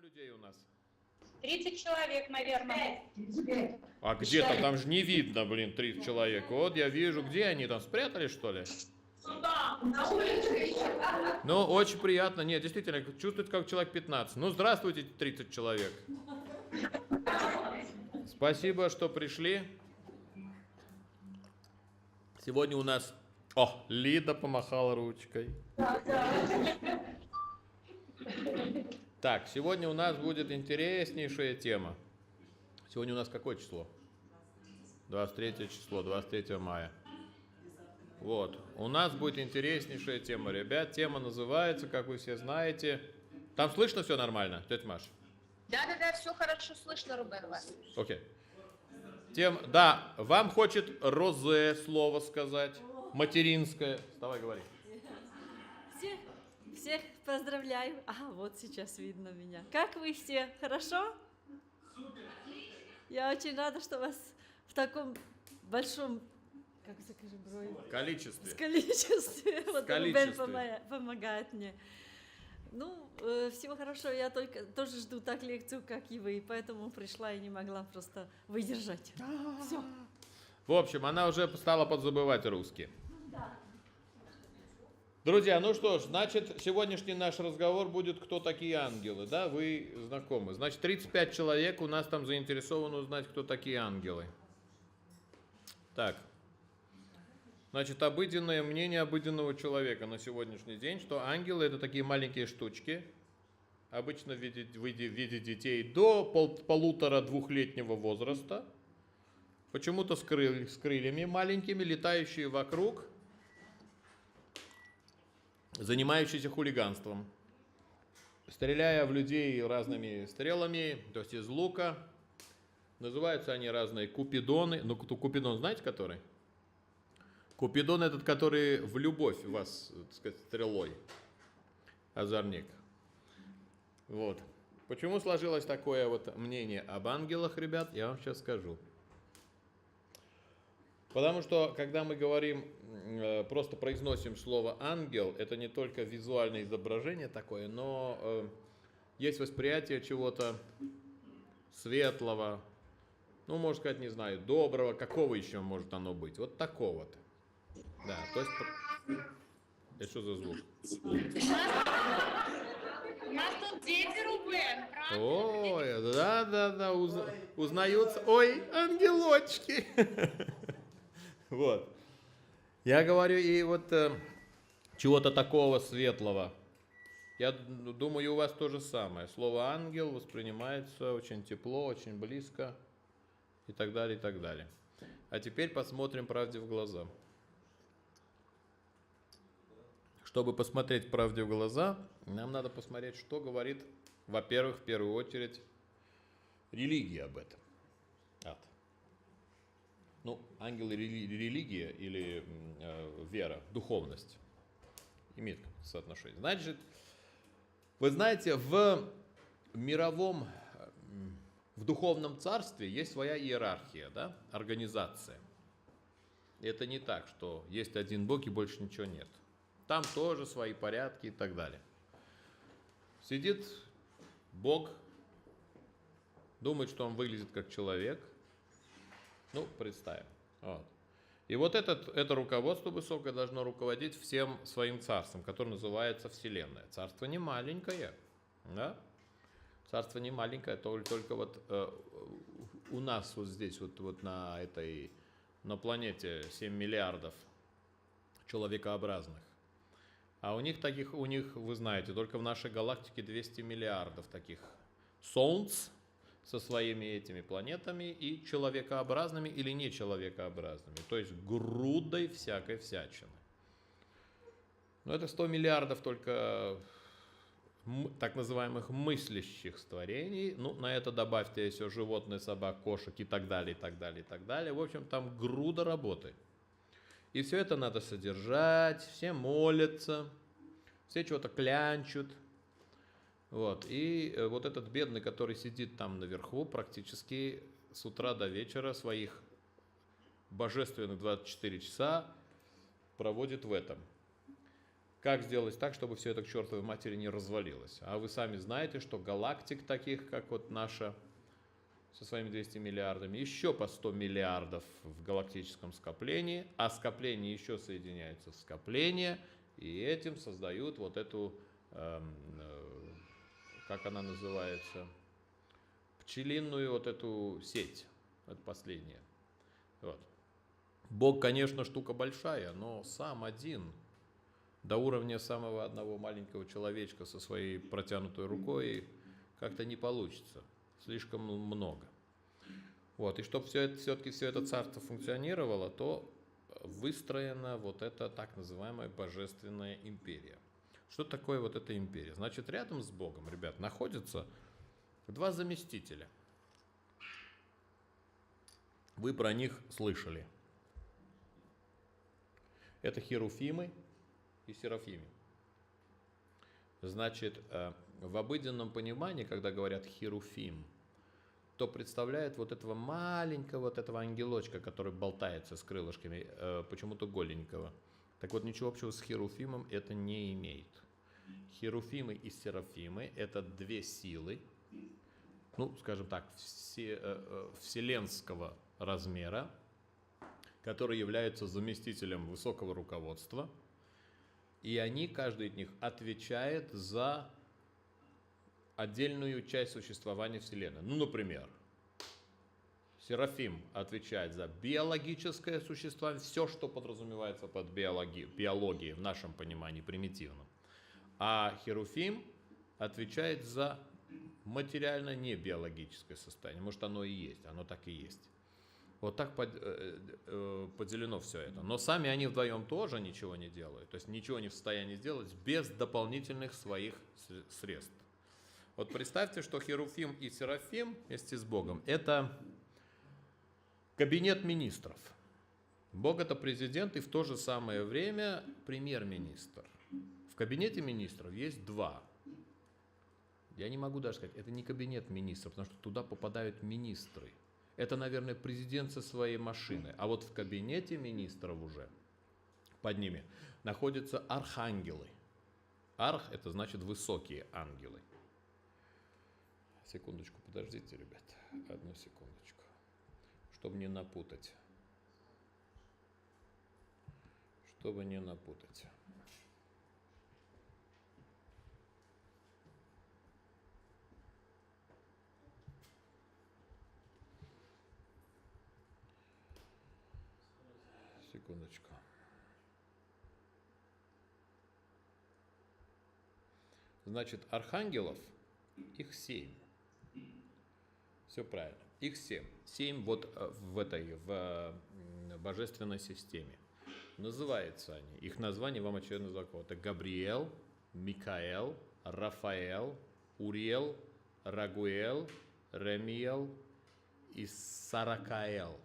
людей у нас? 30 человек, наверное. А где-то там же не видно, блин, 30 человек. Вот я вижу, где они там спрятались, что ли? Ну, очень приятно. Нет, действительно, чувствуется как человек 15. Ну, здравствуйте, 30 человек. Спасибо, что пришли. Сегодня у нас... О, Лида помахала ручкой. Так, сегодня у нас будет интереснейшая тема. Сегодня у нас какое число? 23 число, 23 мая. Вот, у нас будет интереснейшая тема, ребят. Тема называется, как вы все знаете... Там слышно все нормально, тетя Маша? Да, все хорошо слышно, Рубен, вас. Окей. Да, вам хочет Розе слово сказать, материнское. Давай, говори. Всех поздравляю. Ага, вот сейчас видно меня. Как вы все? Хорошо? Супер. Я очень рада, что вас в таком большом, как скажем, количестве. Вот Рубен помогает мне. Ну, всего хорошего. Я тоже жду так лекцию, как и вы, поэтому пришла и не могла просто выдержать. Все. В общем, она уже стала подзабывать русский. Друзья, ну что ж, значит, сегодняшний наш разговор будет «Кто такие ангелы?». Да, вы знакомы. Значит, 35 человек у нас там заинтересованы узнать, кто такие ангелы. Так. Значит, обыденное мнение обыденного человека на сегодняшний день, что ангелы — это такие маленькие штучки, обычно в виде детей до 1,5-2-летнего возраста, почему-то с крыльями маленькими, летающие вокруг, занимающиеся хулиганством, стреляя в людей разными стрелами, то есть из лука. Называются они разные купидоны. Ну, купидон знаете который? Купидон этот, который в любовь вас, так сказать, стрелой. Озорник. Вот. Почему сложилось такое вот мнение об ангелах, ребят, я вам сейчас скажу. Потому что, когда мы говорим, просто произносим слово «ангел», это не только визуальное изображение такое, но есть восприятие чего-то светлого, ну, можно сказать, не знаю, доброго, какого еще может оно быть? Вот такого-то. Да, то есть... Это что за звук? У нас тут дети, Рубен. Ой, да, узнаются. Ой, ангелочки. Вот. Я говорю, и вот чего-то такого светлого. Я думаю, у вас то же самое. Слово «ангел» воспринимается очень тепло, очень близко и так далее, и так далее. А теперь посмотрим правде в глаза. Чтобы посмотреть правде в глаза, нам надо посмотреть, что говорит, во-первых, в первую очередь, религия об этом. Ну, ангел и религия или вера, духовность имеет соотношение. Значит, вы знаете, в духовном царстве есть своя иерархия, да, организация. Это не так, что есть один Бог и больше ничего нет. Там тоже свои порядки и так далее. Сидит Бог, думает, что он выглядит как человек. Ну, представим. Вот. И вот это руководство высокое должно руководить всем своим царством, которое называется Вселенная. Царство не маленькое. Да? Царство не маленькое, только вот у нас вот здесь, вот на планете 7 миллиардов человекообразных. А у них, вы знаете, только в нашей галактике 200 миллиардов таких солнц со своими этими планетами и человекообразными или нечеловекообразными, то есть грудой всякой всячины. Но это 100 миллиардов только так называемых мыслящих творений. Ну, на это добавьте еще животных, собак, кошек и так далее, и так далее, и так далее. В общем, там груда работы. И все это надо содержать, все молятся, все чего-то клянчут. Вот. И вот этот бедный, который сидит там наверху, практически с утра до вечера своих божественных 24 часа проводит в этом. Как сделать так, чтобы все это к чертовой матери не развалилось? А вы сами знаете, что галактик таких, как вот наша, со своими 200 миллиардами, еще по 100 миллиардов в галактическом скоплении, а скопления еще соединяются в скопление, и этим создают вот эту, как она называется, пчелиную вот эту сеть. Это последнее. Вот. Бог, конечно, штука большая, но сам один, до уровня самого одного маленького человечка со своей протянутой рукой, как-то не получится. Слишком много. Вот. И чтобы все-таки все это царство функционировало, то выстроена вот эта так называемая божественная империя. Что такое вот эта империя? Значит, рядом с Богом, ребят, находятся два заместителя. Вы про них слышали. Это херуфимы и серафимы. Значит, в обыденном понимании, когда говорят херуфим, то представляет вот этого маленького, вот этого ангелочка, который болтается с крылышками, почему-то голенького. Так вот, ничего общего с херуфимом это не имеет. Херуфимы и серафимы – это две силы, ну, скажем так, вселенского размера, которые являются заместителем высокого руководства, и они, каждый из них, отвечает за отдельную часть существования Вселенной. Ну, например, Серафим отвечает за биологическое существование, все, что подразумевается под биологией в нашем понимании примитивном. А Херуфим отвечает за материально не биологическое состояние. Может, оно и есть, оно так и есть. Вот так поделено все это. Но сами они вдвоем тоже ничего не делают. То есть ничего не в состоянии сделать без дополнительных своих средств. Вот представьте, что Херуфим и Серафим вместе с Богом – это кабинет министров. Бог – это президент и в то же самое время премьер-министр. В кабинете министров есть два. Я не могу даже сказать, это не кабинет министров, потому что туда попадают министры. Это, наверное, президент со своей машиной. А вот в кабинете министров уже, под ними, находятся архангелы. Арх – это значит высокие ангелы. Секундочку, подождите, ребят. Одну секундочку. Чтобы не напутать. Чтобы не напутать. Секундочку. Значит, архангелов, их 7. Все правильно. Их 7. 7 вот в божественной системе. Называются они. Их название вам очевидно знакомо. Это Габриэл, Микаэл, Рафаэл, Уриэл, Рагуэл, Ремиэл и Саракаэл.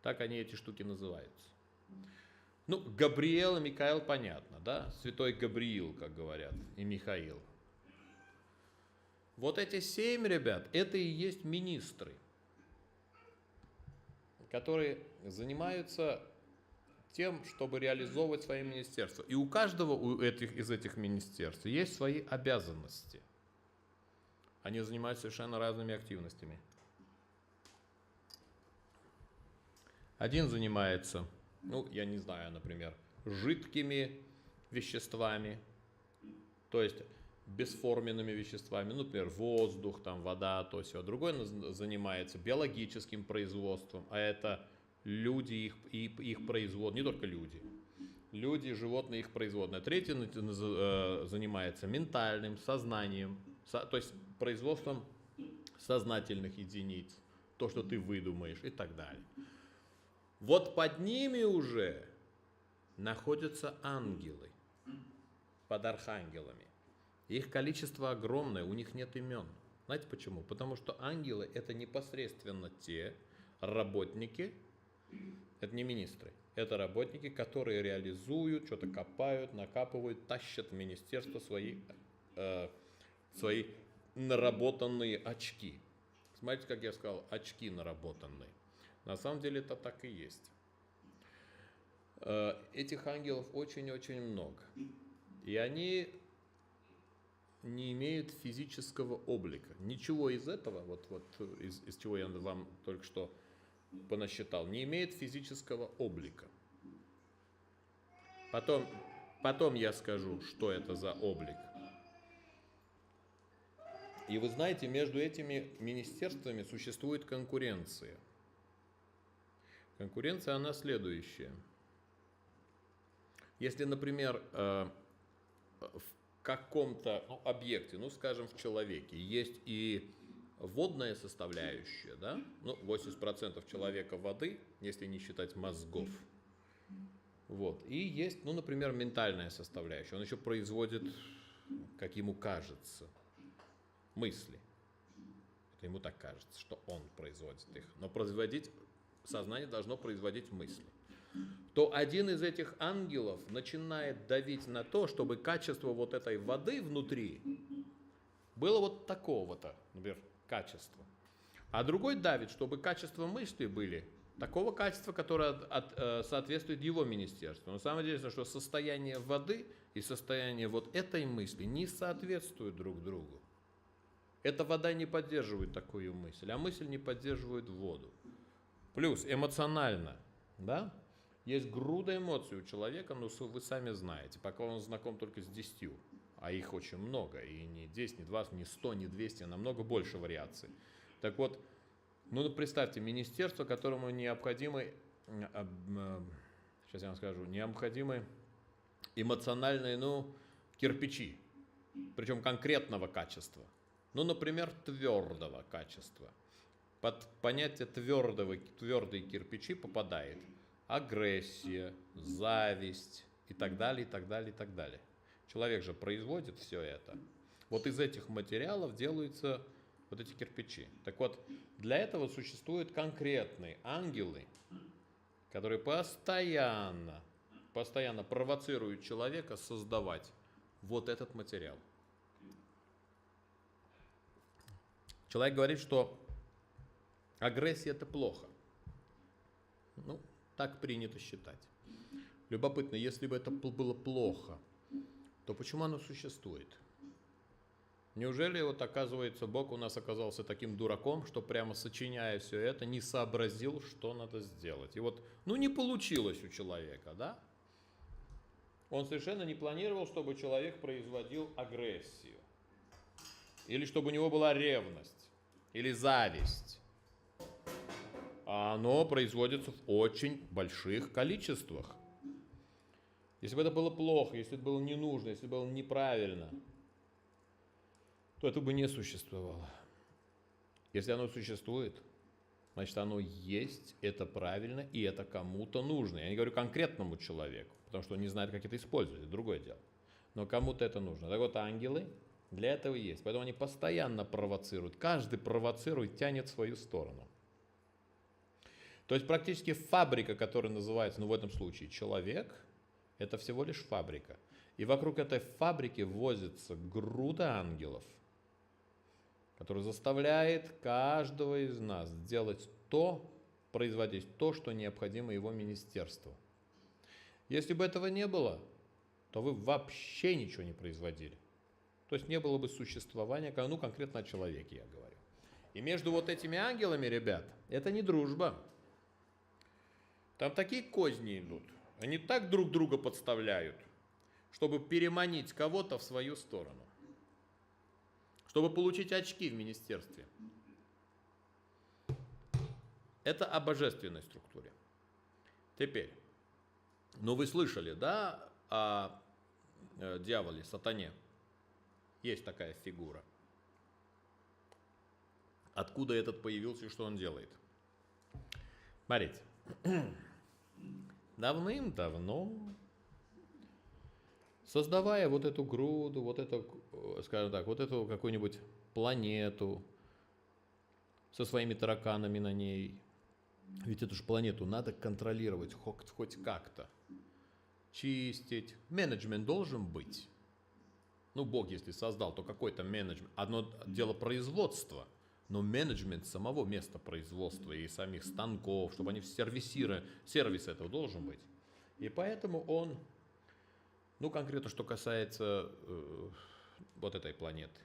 Так они, эти штуки, называются. Ну, Габриэл и Микаэл понятно, да? Святой Габриил, как говорят, и Михаил. Вот эти 7, ребят, это и есть министры, которые занимаются тем, чтобы реализовывать свои министерства. И у каждого из этих министерств есть свои обязанности. Они занимаются совершенно разными активностями. Один занимается, ну, я не знаю, например, жидкими веществами, то есть бесформенными веществами, ну, например, воздух, там, вода, то все. Другой занимается биологическим производством, а это люди, их производные, не только люди. Люди, животные, их производные. Третий занимается ментальным, сознанием, то есть производством сознательных единиц, то, что ты выдумаешь и так далее. Вот под ними уже находятся ангелы, под архангелами. Их количество огромное, у них нет имен. Знаете почему? Потому что ангелы – это непосредственно те работники, это не министры, это работники, которые реализуют, что-то копают, накапывают, тащат в министерство свои наработанные очки. Смотрите, как я сказал, очки наработанные. На самом деле это так и есть. Этих ангелов очень-очень много. И они не имеют физического облика. Ничего из этого, из чего я вам только что понасчитал, не имеет физического облика. Потом я скажу, что это за облик. И вы знаете, между этими министерствами существует конкуренция. Конкуренция, она следующая. Если, например, в каком-то объекте, скажем, в человеке, есть и водная составляющая, да? 80% человека воды, если не считать мозгов. Вот. И есть, например, ментальная составляющая. Он еще производит, как ему кажется, мысли. Это ему так кажется, что он производит их. Но сознание должно производить мысли. То один из этих ангелов начинает давить на то, чтобы качество вот этой воды внутри было вот такого-то, например, качества. А другой давит, чтобы качество мысли были такого качества, которое соответствует его министерству. Но самое интересное, что состояние воды и состояние вот этой мысли не соответствуют друг другу. Эта вода не поддерживает такую мысль, а мысль не поддерживает воду. Плюс эмоционально, да? Есть груда эмоций у человека, но вы сами знаете, пока он знаком только с 10, а их очень много, и не 10, не 20, не 100, не 200, а намного больше вариаций. Так вот, представьте, министерство, которому необходимы, сейчас я вам скажу, необходимы эмоциональные, кирпичи, причем конкретного качества. Например, твердого качества. Под понятие твердые кирпичи попадает агрессия, зависть и так далее, и так далее, и так далее. Человек же производит все это. Вот из этих материалов делаются вот эти кирпичи. Так вот, для этого существуют конкретные ангелы, которые постоянно провоцируют человека создавать вот этот материал. Человек говорит, что агрессия – это плохо. Так принято считать. Любопытно, если бы это было плохо, то почему оно существует? Неужели оказывается, Бог у нас оказался таким дураком, что прямо сочиняя все это, не сообразил, что надо сделать? И не получилось у человека, да? Он совершенно не планировал, чтобы человек производил агрессию. Или чтобы у него была ревность, или зависть. А оно производится в очень больших количествах. Если бы это было плохо, если бы это было не нужно, если бы было неправильно, то это бы не существовало. Если оно существует, значит оно есть, это правильно, и это кому-то нужно. Я не говорю конкретному человеку, потому что он не знает, как это использовать, это другое дело. Но кому-то это нужно. Так вот, ангелы для этого есть. Поэтому они постоянно провоцируют. Каждый провоцирует, тянет в свою сторону. То есть практически фабрика, которая называется, в этом случае человек, это всего лишь фабрика. И вокруг этой фабрики возится груда ангелов, который заставляет каждого из нас делать производить то, что необходимо его министерству. Если бы этого не было, то вы вообще ничего не производили. То есть не было бы существования, конкретно о человеке я говорю. И между вот этими ангелами, ребят, это не дружба. Там такие козни идут. Они так друг друга подставляют, чтобы переманить кого-то в свою сторону. Чтобы получить очки в министерстве. Это о божественной структуре. Теперь, вы слышали, да, о дьяволе, сатане? Есть такая фигура. Откуда этот появился и что он делает? Смотрите. Давным-давно, создавая вот эту груду, вот эту какую-нибудь планету со своими тараканами на ней, ведь эту же планету надо контролировать хоть как-то, чистить, менеджмент должен быть. Бог, если создал, то какой-то менеджмент. Одно дело производства, но менеджмент самого места производства и самих станков, чтобы они сервис этого должен быть. И поэтому он, ну конкретно что касается вот этой планеты,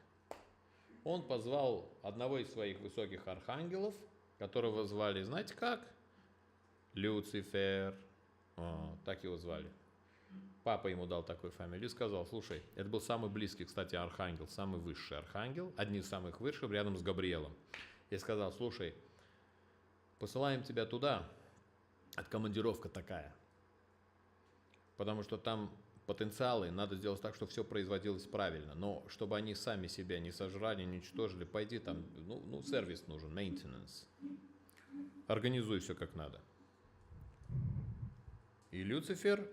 он позвал одного из своих высоких архангелов, которого звали, знаете как? Люцифер. Так его звали. Папа ему дал такую фамилию и сказал, слушай, это был самый близкий, кстати, архангел, самый высший архангел, один из самых высших, рядом с Габриэлом. И сказал, слушай, посылаем тебя туда, командировка такая, потому что там потенциалы, надо сделать так, чтобы все производилось правильно, но чтобы они сами себя не сожрали, не уничтожили, пойди там, ну сервис нужен, maintenance, организуй все как надо. И Люцифер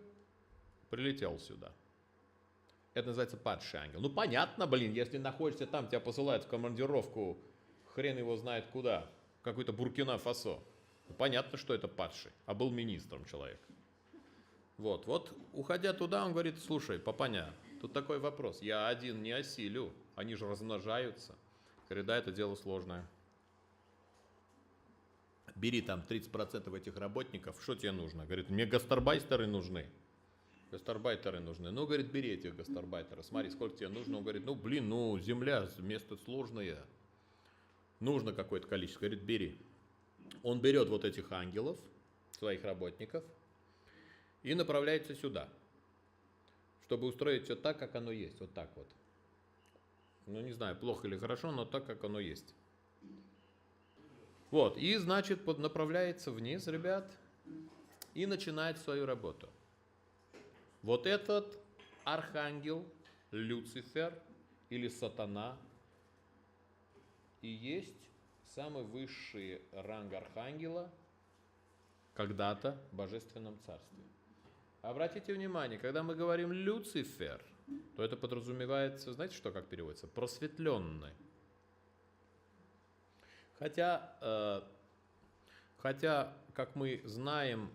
прилетел сюда. Это называется падший ангел. Ну понятно, блин, если находишься там, тебя посылают в командировку, хрен его знает куда, какой-то Буркина-Фасо. Ну, понятно, что это падший, а был министром человек. Вот, уходя туда, он говорит, слушай, папаня, тут такой вопрос, я один не осилю, они же размножаются. Говорит, да, это дело сложное. Бери там 30% этих работников, что тебе нужно? Говорит, мне гастарбайтеры нужны. Гастарбайтеры нужны. Ну, говорит, бери этих гастарбайтеров, смотри, сколько тебе нужно. Он говорит, земля, место сложное. Нужно какое-то количество. Говорит, бери. Он берет вот этих ангелов, своих работников, и направляется сюда, чтобы устроить все так, как оно есть. Вот так вот. Ну, не знаю, плохо или хорошо, но так, как оно есть. Вот, и, значит, направляется вниз, ребят, и начинает свою работу. Вот этот архангел Люцифер или Сатана и есть самый высший ранг архангела когда-то в Божественном Царстве. Обратите внимание, когда мы говорим Люцифер, то это подразумевается, знаете, что как переводится? Просветленный. Хотя, как мы знаем,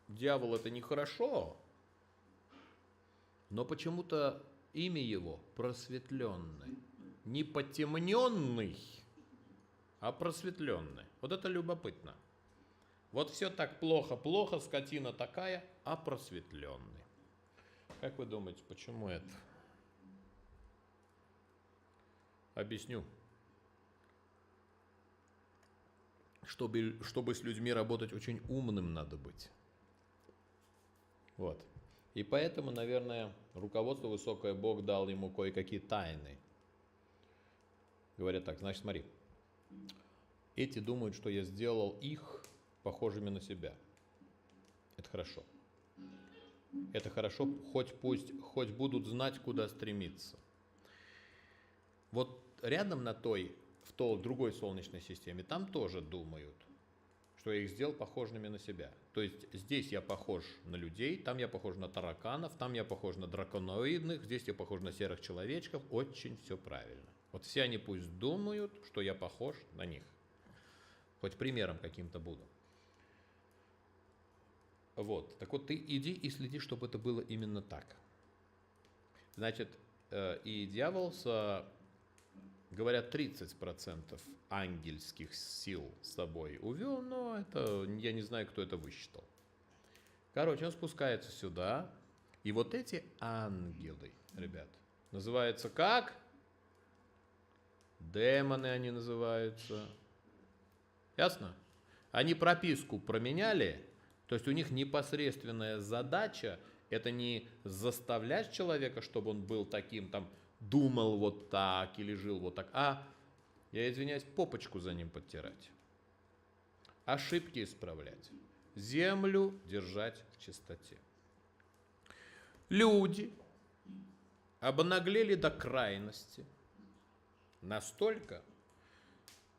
дьявол это нехорошо, но почему-то имя его просветленный. Не потемненный, а просветленный. Вот это любопытно. Вот все так плохо, скотина такая, а просветленный. Как вы думаете, почему это? Объясню. Чтобы с людьми работать, очень умным надо быть. Вот. И поэтому, наверное, руководство высокое Бог дал ему кое-какие тайны. Говорят так, значит, смотри. Эти думают, что я сделал их похожими на себя. Это хорошо. Это хорошо, хоть будут знать, куда стремиться. Вот рядом в той другой солнечной системе, там тоже думают, что я их сделал похожими на себя. То есть здесь я похож на людей, там я похож на тараканов, там я похож на драконоидных, здесь я похож на серых человечков. Очень все правильно. Вот все они пусть думают, что я похож на них. Хоть примером каким-то буду. Вот. Так вот, ты иди и следи, чтобы это было именно так. Значит, и дьявол говорят, 30% ангельских сил с собой увел, но это я не знаю, кто это высчитал. Короче, он спускается сюда, и вот эти ангелы, ребят, называются как? Демоны они называются. Ясно? Они прописку променяли, то есть у них непосредственная задача это не заставлять человека, чтобы он был таким, там, думал вот так или жил вот так, а, я извиняюсь, попочку за ним подтирать, ошибки исправлять, землю держать в чистоте. Люди обнаглели до крайности настолько,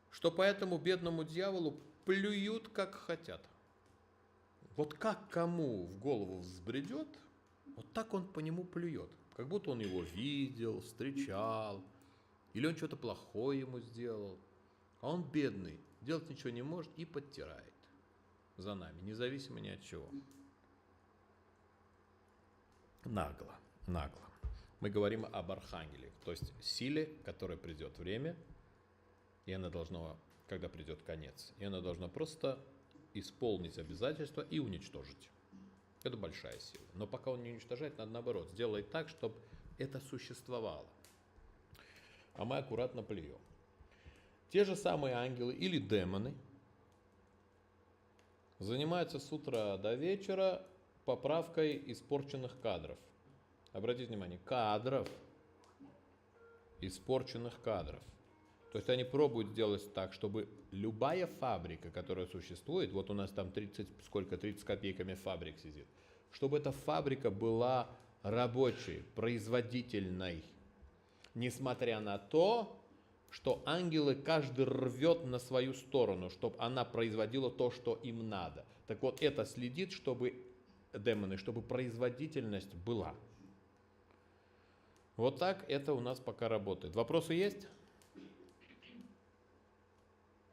что по этому бедному дьяволу плюют как хотят. Вот как кому в голову взбредет, вот так он по нему плюет. Как будто он его видел, встречал, или он что-то плохое ему сделал. А он бедный, делать ничего не может и подтирает за нами, независимо ни от чего. Нагло. Мы говорим об архангеле, то есть силе, которой придет время, и она должна, когда придет конец, и она должна просто исполнить обязательства и уничтожить. Это большая сила. Но пока он не уничтожает, надо наоборот сделать так, чтобы это существовало. А мы аккуратно плюем. Те же самые ангелы или демоны занимаются с утра до вечера поправкой испорченных кадров. Обратите внимание, кадров, испорченных кадров. То есть они пробуют сделать так, чтобы любая фабрика, которая существует, вот у нас там 30 с копейками фабрик сидит, чтобы эта фабрика была рабочей, производительной. Несмотря на то, что ангелы каждый рвет на свою сторону, чтобы она производила то, что им надо. Так вот, это следит, чтобы демоны, чтобы производительность была. Вот так это у нас пока работает. Вопросы есть?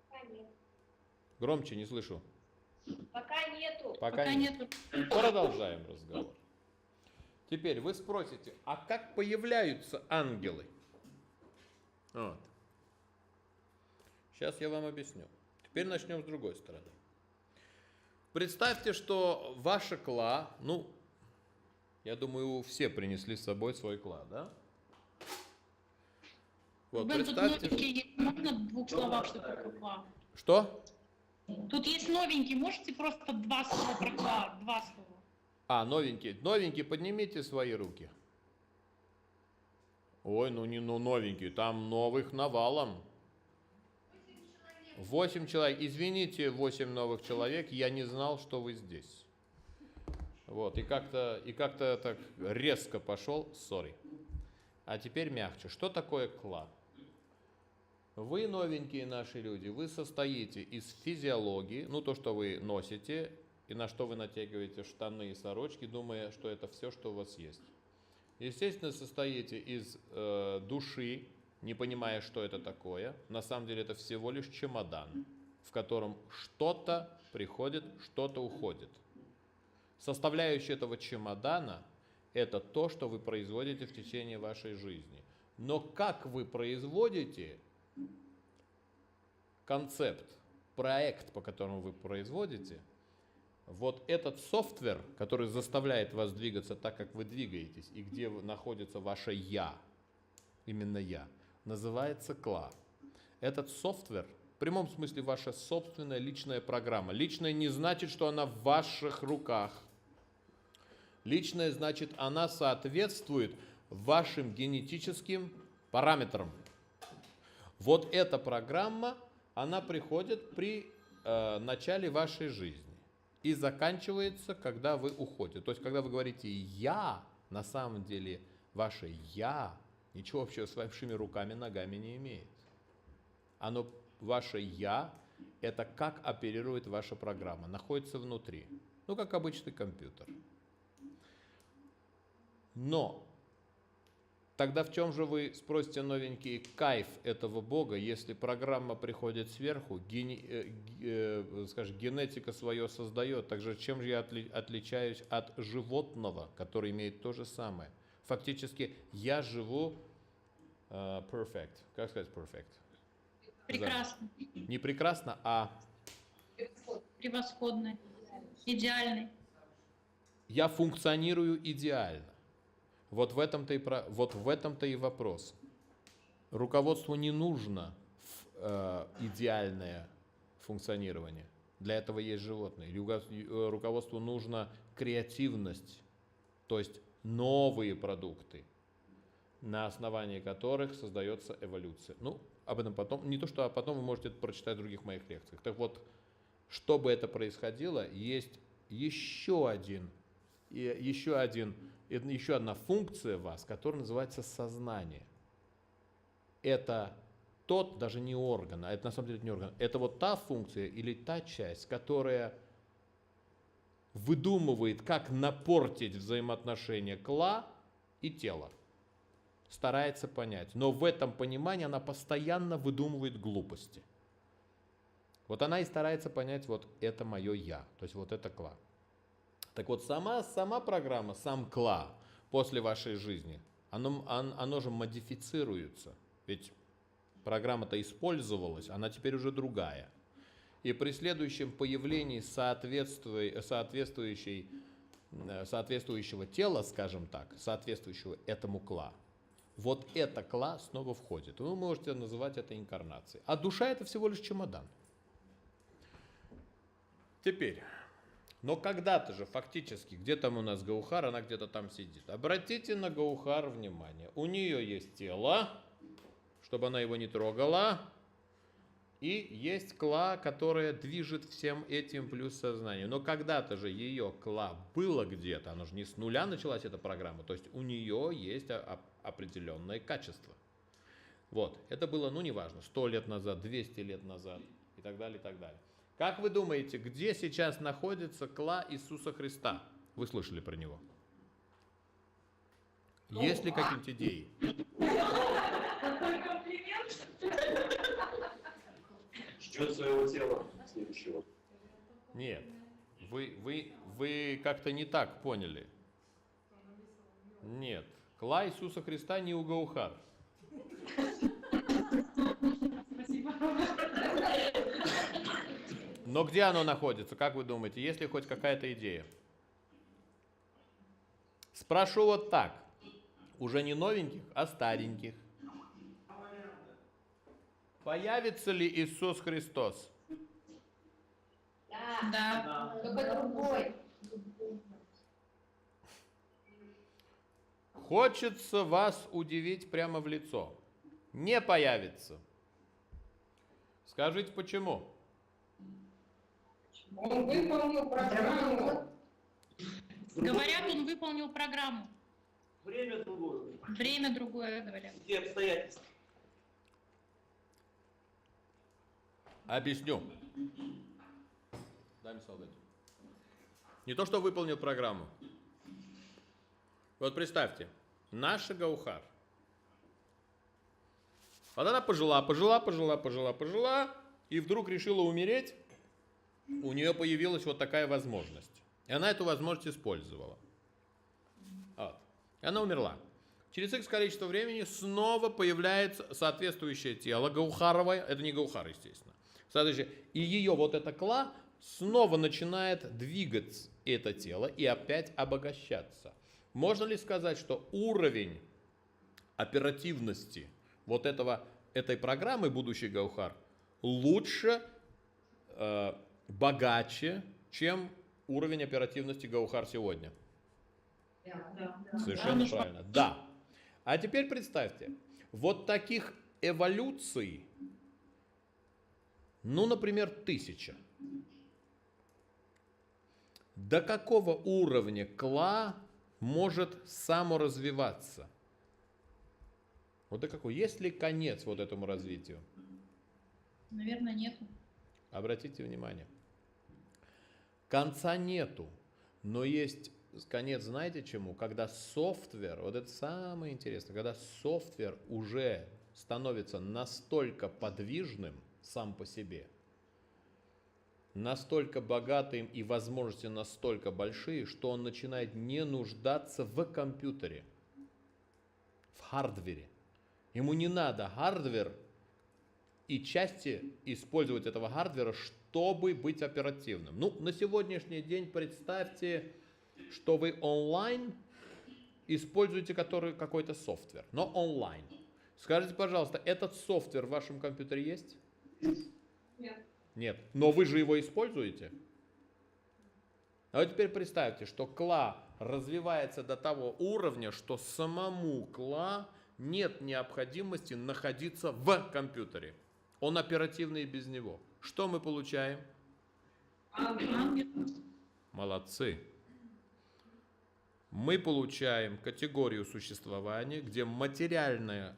Пока нет. Громче, не слышу. Пока нету. Пока нет. Продолжаем разговор. Теперь вы спросите, а как появляются ангелы? Вот. Сейчас я вам объясню. Теперь начнем с другой стороны. Представьте, что ваша кла, ну, я думаю, все принесли с собой свой кла, да? Вот, Бен, тут представьте, новенький есть. Можно в двух словах, что такое кла? что? Тут есть новенький, можете просто два слова про кла? Два слова. А, новенькие. Новенькие, поднимите свои руки. Ой, ну не новенькие, там новых навалом. 8 человек. Извините, 8 новых человек, я не знал, что вы здесь. Вот, и как-то так резко пошел, сори. А теперь мягче. Что такое кла? Вы, новенькие наши люди, вы состоите из физиологии, ну то, что вы носите, и на что вы натягиваете штаны и сорочки, думая, что это все, что у вас есть. Естественно, состоите из души, не понимая, что это такое. На самом деле это всего лишь чемодан, в котором что-то приходит, что-то уходит. Составляющая этого чемодана – это то, что вы производите в течение вашей жизни. Но как вы производите концепт, проект, по которому вы производите, вот этот софтвер, который заставляет вас двигаться так, как вы двигаетесь, и где находится ваше «я», именно «я», называется кла. Этот софтвер, в прямом смысле, ваша собственная личная программа. Личная не значит, что она в ваших руках. Личная значит, она соответствует вашим генетическим параметрам. Вот эта программа, она приходит при начале вашей жизни и заканчивается, когда вы уходите. То есть, когда вы говорите «я», на самом деле ваше «я» ничего общего с вашими руками, ногами не имеет. Оно, ваше «я», это как оперирует ваша программа, находится внутри. Ну, как обычный компьютер. Но тогда в чем же вы, спросите, новенький, кайф этого Бога, если программа приходит сверху, генетика свое создает, также чем же я отличаюсь от животного, который имеет то же самое? Фактически я живу perfect. Как сказать perfect? Прекрасно. Не прекрасно, а Превосходный. Идеальный. я функционирую идеально. Вот в этом-то и вопрос. Руководству не нужно идеальное функционирование. Для этого есть животные. Руководству нужна креативность, то есть новые продукты, на основании которых создается эволюция. Ну, об этом потом. Не то, что потом вы можете это прочитать в других моих лекциях. Так вот, чтобы это происходило, есть еще одна функция вас, которая называется сознание. Это тот, даже не орган, а это на самом деле не орган, это вот та функция или та часть, которая выдумывает, как напортить взаимоотношения кла и тела. Старается понять. Но в этом понимании она постоянно выдумывает глупости. Вот она и старается понять, вот это мое «я», то есть вот это кла. Так вот, сама программа, сам кла после вашей жизни, оно же модифицируется. Ведь программа-то использовалась, она теперь уже другая. И при следующем появлении соответствующей соответствующего тела, скажем так, соответствующего этому кла, вот это кла снова входит. Вы можете называть это инкарнацией. А душа это всего лишь чемодан. Теперь, но когда-то же фактически, где там у нас Гаухар, она где-то там сидит. Обратите на Гаухар внимание. У нее есть тело, чтобы она его не трогала. И есть кла, которая движет всем этим плюс сознание. Но когда-то же ее кла было где-то, она же не с нуля началась эта программа, то есть у нее есть определенное качество. Вот, это было, ну неважно, 100 лет назад, 200 лет назад и так далее, и так далее. Как вы думаете, где сейчас находится кла Иисуса Христа? Вы слышали про него? Есть ли какие-нибудь идеи? Ждет своего тела следующего. Нет, вы как-то не так поняли. Нет, кла Иисуса Христа не у Гаухар. Но где оно находится, как вы думаете, есть ли хоть какая-то идея? Спрошу вот так, уже не новеньких, а стареньких. Появится ли Иисус Христос? Да. Да. Только другой. Хочется вас удивить прямо в лицо. Не появится. Скажите, почему? Он выполнил программу. Говорят, он выполнил программу. Время другое. Время другое, говорят. Где обстоятельства? Объясню. Дай мне солдатик. Не то, что выполнил программу. Вот представьте, наша Гаухар. Вот она пожила, и вдруг решила умереть. У нее появилась вот такая возможность. И она эту возможность использовала. Вот. И она умерла. Через X количество времени снова появляется соответствующее тело, гаухаровое, это не гаухар, естественно. И ее вот эта кла снова начинает двигать это тело и опять обогащаться. Можно ли сказать, что уровень оперативности вот этой программы «Будущий Гаухар» лучше, богаче, чем уровень оперативности Гаухар сегодня? Совершенно правильно. Да. А теперь представьте, вот таких эволюций, ну, например, 1000. До какого уровня кла может саморазвиваться? Вот до какого? Есть ли конец вот этому развитию? Наверное, нету. Обратите внимание. Конца нету, но есть конец, знаете чему? Когда софтвер, вот это самое интересное, когда софтвер уже становится настолько подвижным сам по себе, настолько богатым и возможности настолько большие, что он начинает не нуждаться в компьютере, в хардвере. Ему не надо хардвер и части использовать этого хардвера, чтобы быть оперативным. Ну, на сегодняшний день представьте, что вы онлайн используете какой-то софтвер, но онлайн. Скажите, пожалуйста, этот софтвер в вашем компьютере есть? Нет. Нет. Но вы же его используете? А вот теперь представьте, что кла развивается до того уровня, что самому кла нет необходимости находиться в компьютере. Он оперативный без него. Что мы получаем? Ангел. Молодцы. Мы получаем категорию существования, где материальная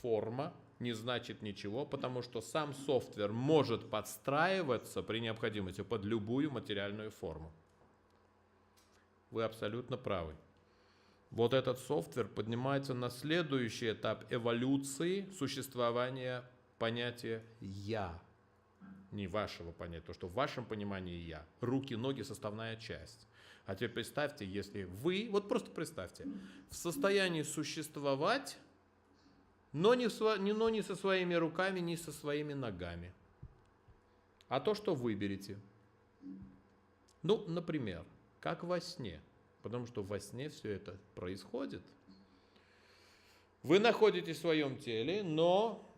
форма не значит ничего, потому что сам софтвер может подстраиваться при необходимости под любую материальную форму. Вы абсолютно правы. Вот этот софтвер поднимается на следующий этап эволюции существования понятия «я». Не вашего понятия, то, что в вашем понимании «я». Руки, ноги – составная часть. А теперь представьте, если вы, вот просто представьте, в состоянии существовать, но не со своими руками, не со своими ногами. А то, что выберете. Ну, например, как во сне. Потому что во сне все это происходит. Вы находитесь в своем теле, но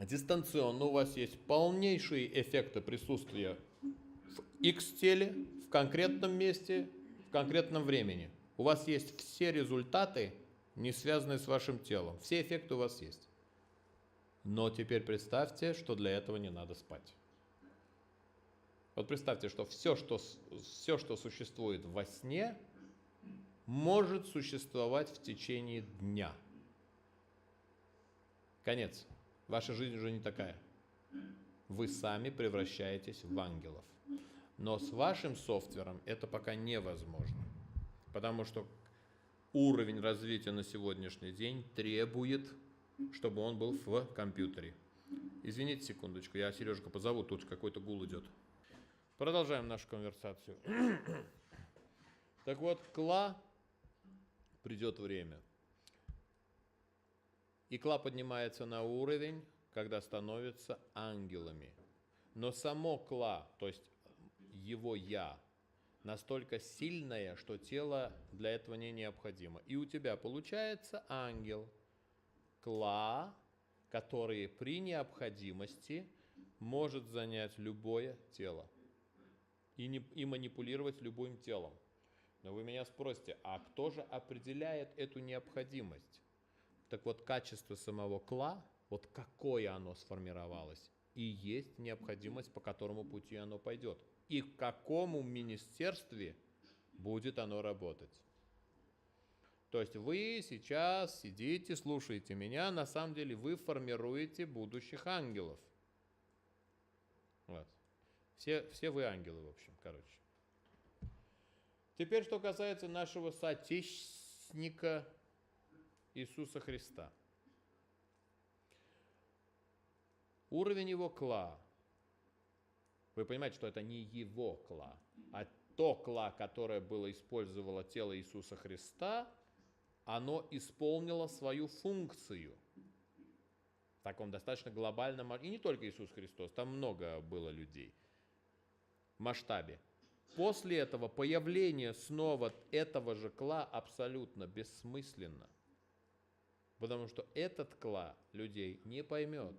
дистанционно у вас есть полнейшие эффекты присутствия в X-теле, в конкретном месте, в конкретном времени. У вас есть все результаты, не связанные с вашим телом. Все эффекты у вас есть. Но теперь представьте, что для этого не надо спать. Вот представьте, что все, что существует во сне, может существовать в течение дня. Конец. Ваша жизнь уже не такая. Вы сами превращаетесь в ангелов. Но с вашим софтвером это пока невозможно. Потому что уровень развития на сегодняшний день требует, чтобы он был в компьютере. Извините секундочку, я Сережку позову, тут какой-то гул идет. Продолжаем нашу конверсацию. Так вот, Кла, придет время. И Кла поднимается на уровень, когда становится ангелами. Но само Кла, то есть его я, настолько сильное, что тело для этого не необходимо. И у тебя получается ангел Кла, который при необходимости может занять любое тело и манипулировать любым телом. Но вы меня спросите, а кто же определяет эту необходимость? Так вот, качество самого Кла, вот какое оно сформировалось, и есть необходимость, по которому пути оно пойдет. И в какому министерстве будет оно работать. То есть вы сейчас сидите, слушаете меня, на самом деле вы формируете будущих ангелов. Вот. Все вы ангелы, в общем, короче. Теперь, что касается нашего соотечественника Иисуса Христа. Уровень его Кла. Вы понимаете, что это не его Кла, а то Кла, которое было использовало тело Иисуса Христа, оно исполнило свою функцию. В таком достаточно глобальном, и не только Иисус Христос, там много было людей, масштабе. После этого появление снова этого же Кла абсолютно бессмысленно. Потому что этот Кла людей не поймет.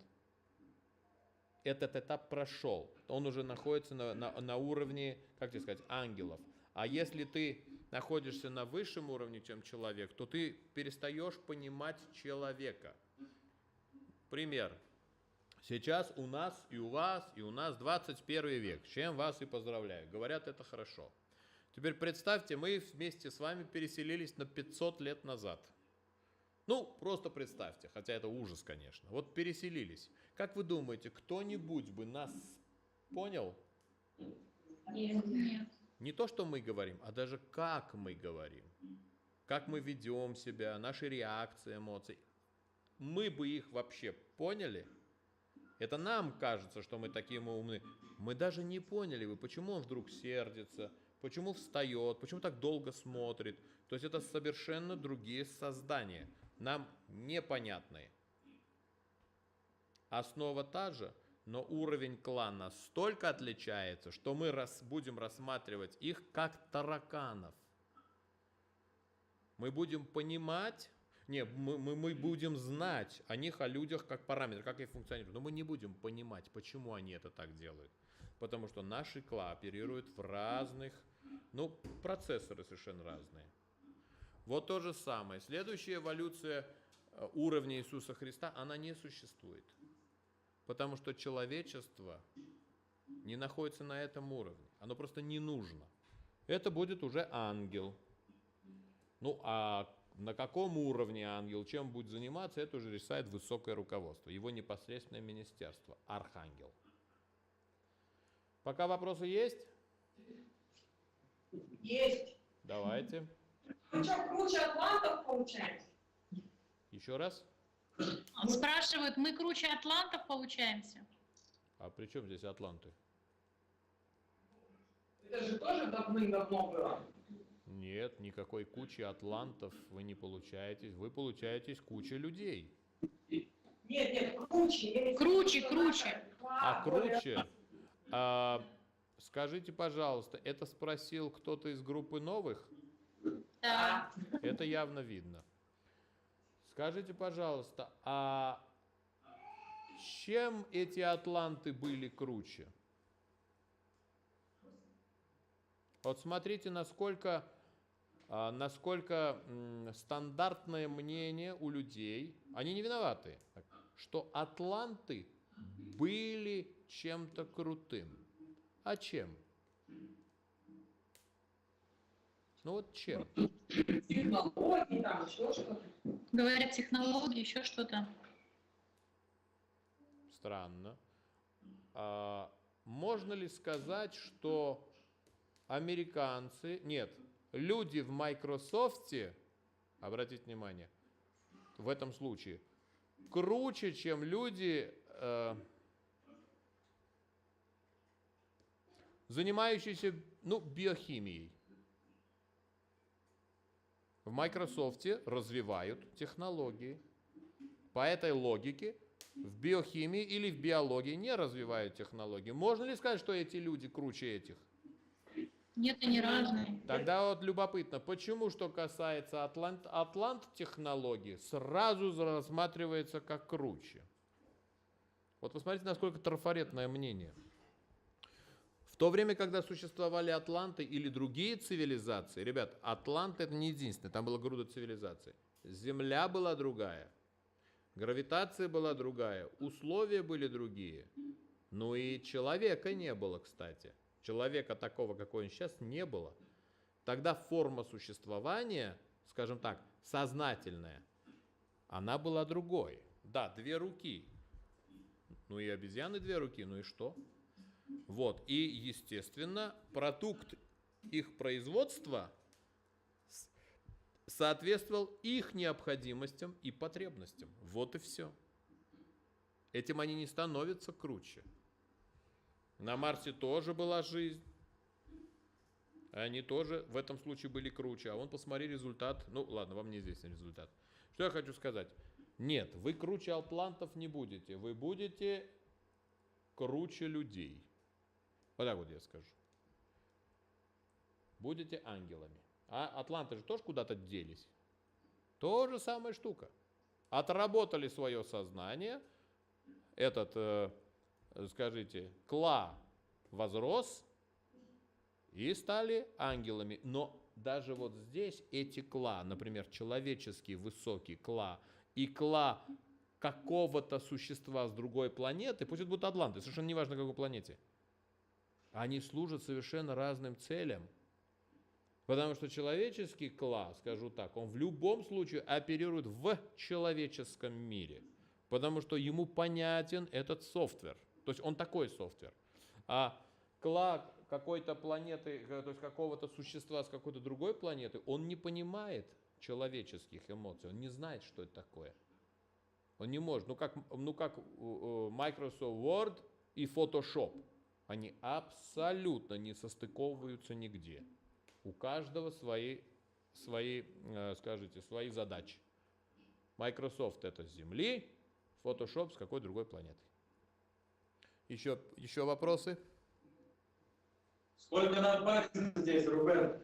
Этот этап прошел. Он уже находится на уровне, как тебе сказать, ангелов. А если ты находишься на высшем уровне, чем человек, то ты перестаешь понимать человека. Пример. Сейчас у нас и у вас, и у нас 21 век. С чем вас и поздравляю. Говорят, это хорошо. Теперь представьте, мы вместе с вами переселились на 500 лет назад. Ну, просто представьте, хотя это ужас, конечно. Вот переселились. Как вы думаете, кто-нибудь бы нас понял? Нет. Не то, что мы говорим, а даже как мы говорим. Как мы ведем себя, наши реакции, эмоции. Мы бы их вообще поняли? Это нам кажется, что мы такие умные. Мы даже не поняли бы, почему он вдруг сердится, почему встает, почему так долго смотрит. То есть это совершенно другие создания, нам непонятные. Основа та же, но уровень Кла настолько отличается, что мы будем рассматривать их как тараканов. Мы будем понимать, мы будем знать о них, о людях как параметр, как они функционируют, но мы не будем понимать, почему они это так делают. Потому что наши Кла оперируют в разных, процессоры совершенно разные. Вот то же самое. Следующая эволюция уровня Иисуса Христа, она не существует. Потому что человечество не находится на этом уровне. Оно просто не нужно. Это будет уже ангел. А на каком уровне ангел, чем будет заниматься, это уже решает высокое руководство. Его непосредственное министерство. Архангел. Пока вопросы есть? Есть. Давайте. Ну что, круче атлантов получается? Еще раз. Спрашивают, мы круче атлантов получаемся? А при чем здесь атланты? Это же тоже давным-давно было. Нет, никакой кучи атлантов вы не получаетесь. Вы получаетесь куча людей. Нет, круче. Круче. А круче? Скажите, пожалуйста, это спросил кто-то из группы новых? Да. Это явно видно. Скажите, пожалуйста, а чем эти атланты были круче? Вот смотрите, насколько стандартное мнение у людей, они не виноваты, что атланты были чем-то крутым. А чем? Ну вот чем? Технологии, там еще что-то. Говорят, технологии, еще что-то. Странно. Можно ли сказать, что американцы, нет, люди в Microsoft, обратите внимание, в этом случае, круче, чем люди, занимающиеся, биохимией? В Microsoft развивают технологии. По этой логике в биохимии или в биологии не развивают технологии. Можно ли сказать, что эти люди круче этих? Нет, они разные. Тогда вот любопытно, почему, что касается Атлант технологии, сразу рассматривается как круче? Вот посмотрите, насколько трафаретное мнение. В то время, когда существовали атланты или другие цивилизации, ребят, атланты это не единственное, там была груда цивилизаций. Земля была другая, гравитация была другая, условия были другие. Ну и человека не было, кстати. Человека такого, какой он сейчас, не было. Тогда форма существования, скажем так, сознательная, она была другой. Да, 2 руки. Ну и обезьяны 2 руки, ну и что? Вот, и, естественно, продукт их производства соответствовал их необходимостям и потребностям. Вот и все. Этим они не становятся круче. На Марсе тоже была жизнь. Они тоже в этом случае были круче. А вон, посмотри результат. Ну, ладно, вам неизвестен результат. Что я хочу сказать? Нет, вы круче атлантов не будете. Вы будете круче людей. Вот так вот я скажу. Будете ангелами. А атланты же тоже куда-то делись. То же самая штука. Отработали свое сознание. Этот, скажите, Кла возрос и стали ангелами. Но даже вот здесь эти Кла, например, человеческий высокий Кла и Кла какого-то существа с другой планеты, пусть это будут атланты, совершенно неважно, какой планете, они служат совершенно разным целям. Потому что человеческий класс, скажу так, он в любом случае оперирует в человеческом мире. Потому что ему понятен этот софтвер. То есть он такой софтвер. А класс какой-то планеты, то есть какого-то существа с какой-то другой планеты, он не понимает человеческих эмоций. Он не знает, что это такое. Он не может. Ну как Microsoft Word и Photoshop. Они абсолютно не состыковываются нигде. У каждого свои задачи. Microsoft это с Земли, Photoshop с какой другой планеты. Еще вопросы? Сколько нам париться здесь, Рубен?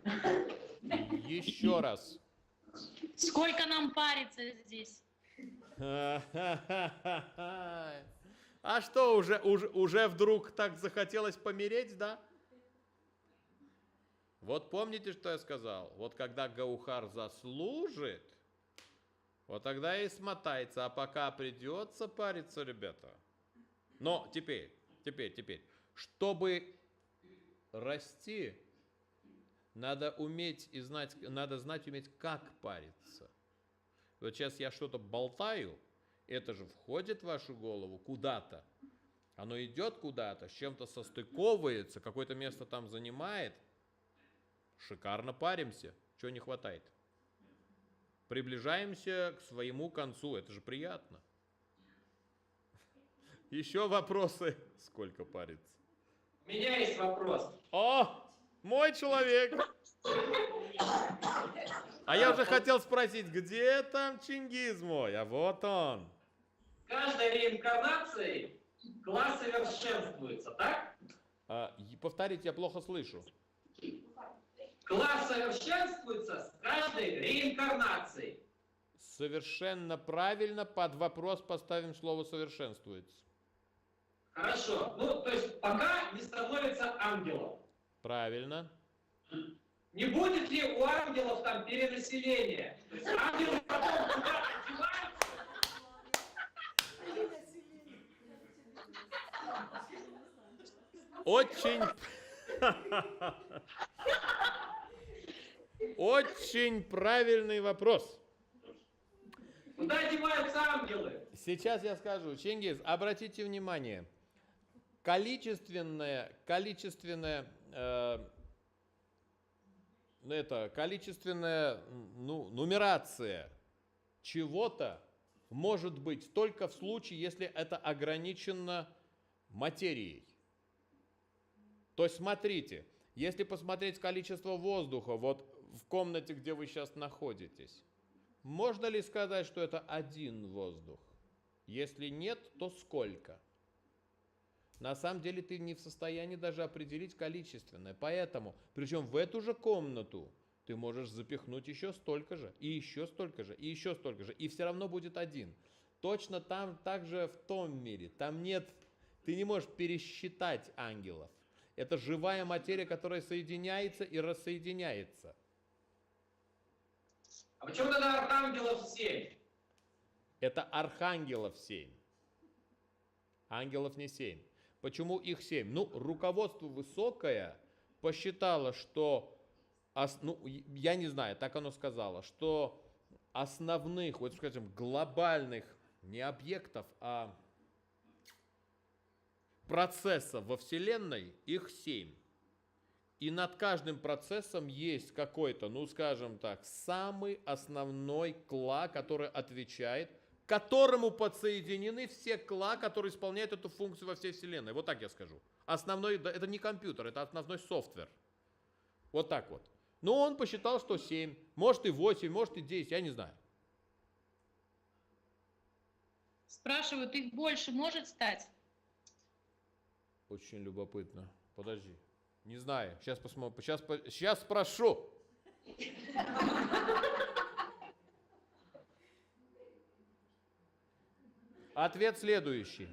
Еще раз. Сколько нам париться здесь? А что, уже вдруг так захотелось помереть, да? Вот помните, что я сказал? Вот когда Гаухар заслужит, вот тогда и смотается. А пока придется париться, ребята. Но теперь, чтобы расти, надо уметь и знать, уметь, как париться. Вот сейчас я что-то болтаю, это же входит в вашу голову куда-то. Оно идет куда-то, с чем-то состыковывается, какое-то место там занимает. Шикарно паримся. Чего не хватает? Приближаемся к своему концу. Это же приятно. Еще вопросы? Сколько париться? У меня есть вопрос. О, мой человек! А я уже хотел спросить, где там Чингиз мой? А вот он. Каждой реинкарнацией класс совершенствуется, так? Повторите, я плохо слышу. класс совершенствуется с каждой реинкарнацией. Совершенно правильно, под вопрос поставим слово «совершенствуется». Хорошо. Ну, то есть пока не становится ангелом. Правильно. Не будет ли у ангелов там перенаселение? То есть ангелы потом куда-то деваются? Очень... Очень правильный вопрос. Куда деваются ангелы? Сейчас я скажу. Чингис, обратите внимание. Количественная нумерация чего-то может быть только в случае, если это ограничено материей. То есть смотрите, если посмотреть количество воздуха вот в комнате, где вы сейчас находитесь, можно ли сказать, что это один воздух? Если нет, то сколько? На самом деле ты не в состоянии даже определить количественное. Поэтому, причем в эту же комнату ты можешь запихнуть еще столько же, и еще столько же, и еще столько же, и все равно будет один. Точно там также в том мире. Там нет, ты не можешь пересчитать ангелов. Это живая материя, которая соединяется и рассоединяется. А почему тогда архангелов 7? Это архангелов 7. Ангелов не 7. Почему их 7? Ну, руководство высокое посчитало, что, я не знаю, так оно сказало, что основных, вот скажем, глобальных, не объектов, а процессов во Вселенной, их 7. И над каждым процессом есть какой-то, ну скажем так, самый основной кла, который отвечает, к которому подсоединены все кла, которые исполняют эту функцию во всей Вселенной. Вот так я скажу. Основной, это не компьютер, это основной софтвер. Вот так вот. Но он посчитал, что 7, может и 8, может и 10, я не знаю. Спрашивают, их больше может стать? Очень любопытно. Подожди. Не знаю. Сейчас посмотрим. Сейчас спрошу. Ответ следующий.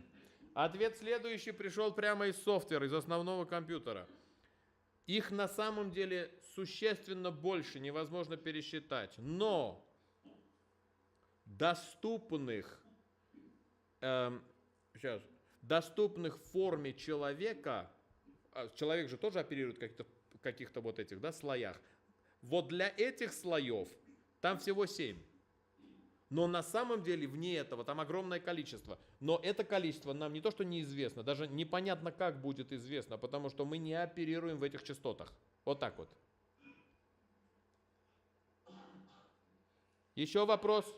Ответ следующий пришел прямо из софтвера, из основного компьютера. Их на самом деле существенно больше, невозможно пересчитать. Но доступных в форме человека, человек же тоже оперирует в каких-то вот этих, да, слоях. Вот для этих слоев там всего 7. Но на самом деле вне этого там огромное количество. Но это количество нам не то что неизвестно, даже непонятно как будет известно, потому что мы не оперируем в этих частотах. Вот так вот. Еще вопрос?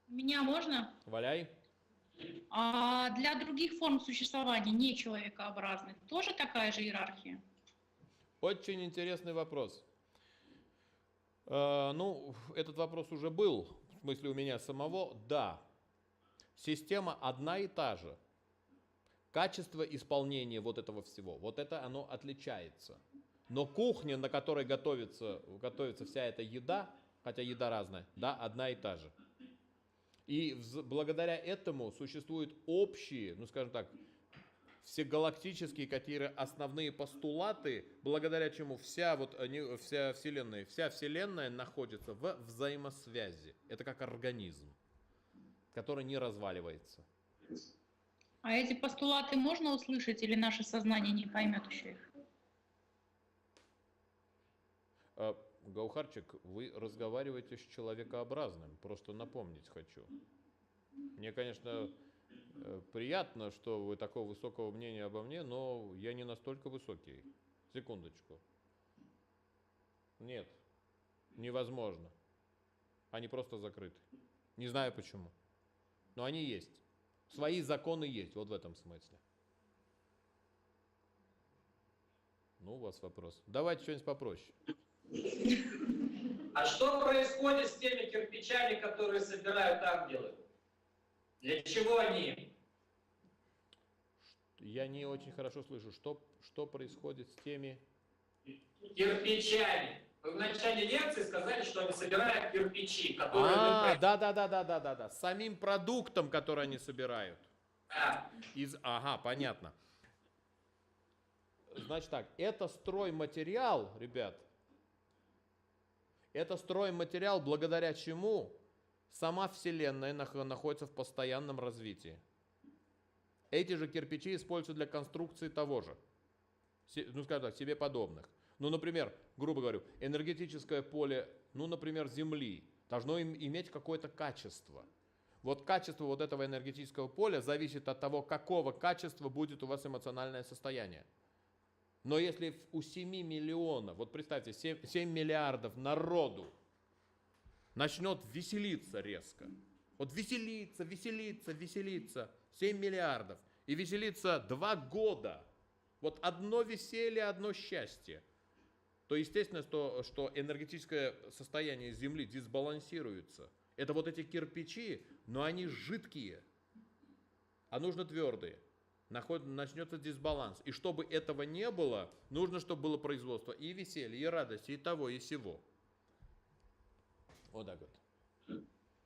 Меня можно? Валяй. А для других форм существования, не человекообразных, тоже такая же иерархия? Очень интересный вопрос. Ну, этот вопрос уже был, в смысле у меня самого, да. Система одна и та же. Качество исполнения вот этого всего, вот это оно отличается. Но кухня, на которой готовится вся эта еда, хотя еда разная, да, одна и та же. И благодаря этому существуют общие, ну скажем так, всегалактические какие-то основные постулаты, благодаря чему вся Вселенная находится в взаимосвязи. Это как организм, который не разваливается. А эти постулаты можно услышать или наше сознание не поймет еще их? Гаухарчик, вы разговариваете с человекообразным, просто напомнить хочу. Мне, конечно, приятно, что вы такого высокого мнения обо мне, но я не настолько высокий. Секундочку. Нет, невозможно. Они просто закрыты. Не знаю почему. Но они есть. Свои законы есть, вот в этом смысле. Ну, у вас вопрос. Давайте что-нибудь попроще. А что происходит с теми кирпичами, которые собирают ангелы? Для чего они? Я не очень хорошо слышу. Что происходит с теми... Кирпичами. Вы в начале лекции сказали, что они собирают кирпичи, которые... Да. Самим продуктом, который они собирают. Да. Ага, понятно. Значит так, это стройматериал, ребят. Это стройматериал, благодаря чему сама Вселенная находится в постоянном развитии. Эти же кирпичи используются для конструкции того же. Ну, скажем так, себе подобных. Ну, например, грубо говоря, энергетическое поле, ну, например, Земли, должно иметь какое-то качество. Вот качество вот этого энергетического поля зависит от того, какого качества будет у вас эмоциональное состояние. Но если у 7 миллионов, вот представьте, 7 миллиардов народу начнет веселиться резко. Вот веселиться, 7 миллиардов. И веселиться 2 года. Вот одно веселье, одно счастье. То естественно, что энергетическое состояние Земли дисбалансируется. Это вот эти кирпичи, но они жидкие, а нужно твердые. Начнется дисбаланс. И чтобы этого не было, нужно, чтобы было производство и веселья, и радости, и того, и сего. Вот так вот.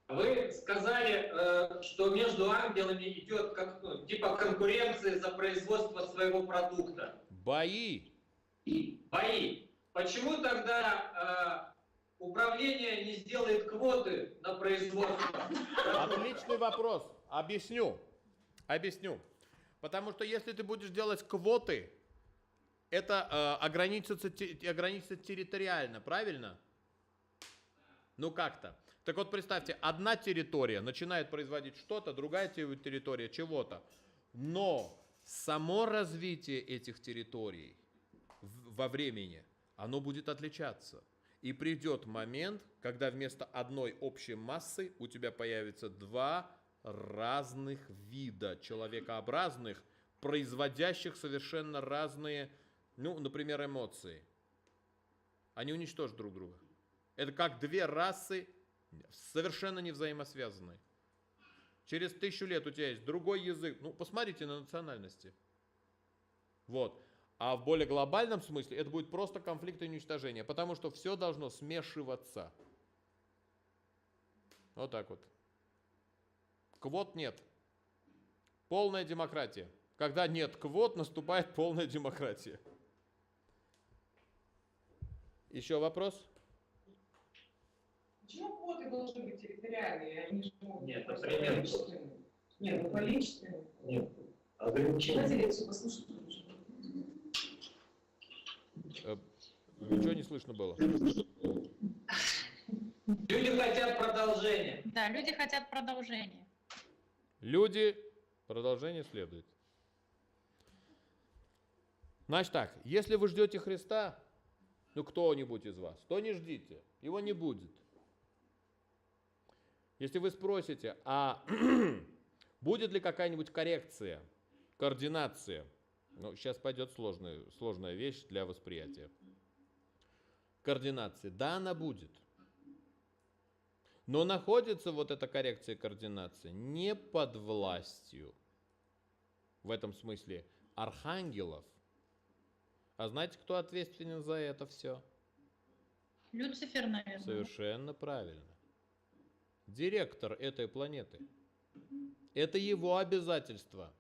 Вы сказали, что между ангелами идет как, ну, типа конкуренция за производство своего продукта. Бои. Бои. Почему тогда управление не сделает квоты на производство? Отличный вопрос. Объясню. Потому что если ты будешь делать квоты, это ограничится территориально, правильно? Ну как-то. Так вот представьте, одна территория начинает производить что-то, другая территория чего-то. Но само развитие этих территорий во времени, оно будет отличаться. И придет момент, когда вместо одной общей массы у тебя появится 2 разных вида человекообразных, производящих совершенно разные, ну, например, эмоции. Они уничтожат друг друга. Это как 2 расы, совершенно не взаимосвязанные. Через 1000 лет у тебя есть другой язык. Ну, посмотрите на национальности. Вот. А в более глобальном смысле это будет просто конфликт и уничтожение, потому что все должно смешиваться. Вот так вот. Квот нет. Полная демократия. Когда нет квот, наступает полная демократия. Еще вопрос? Почему квоты должны быть территориальные? Они же могут Нет, быть например, количественные. Нет, ну количественные. Нет. Давайте лекцию послушать. Ничего не слышно было. Люди хотят продолжения. Да, люди хотят продолжения. Люди, продолжение следует. Значит так, если вы ждете Христа, ну кто-нибудь из вас, то не ждите, его не будет. Если вы спросите, а будет ли какая-нибудь коррекция, координация, ну сейчас пойдет сложная вещь для восприятия. Координация, да, она будет. Но находится вот эта коррекция координации не под властью, в этом смысле, архангелов. А знаете, кто ответственен за это все? Люцифер, наверное. Совершенно правильно. Директор этой планеты. Это его обязательство.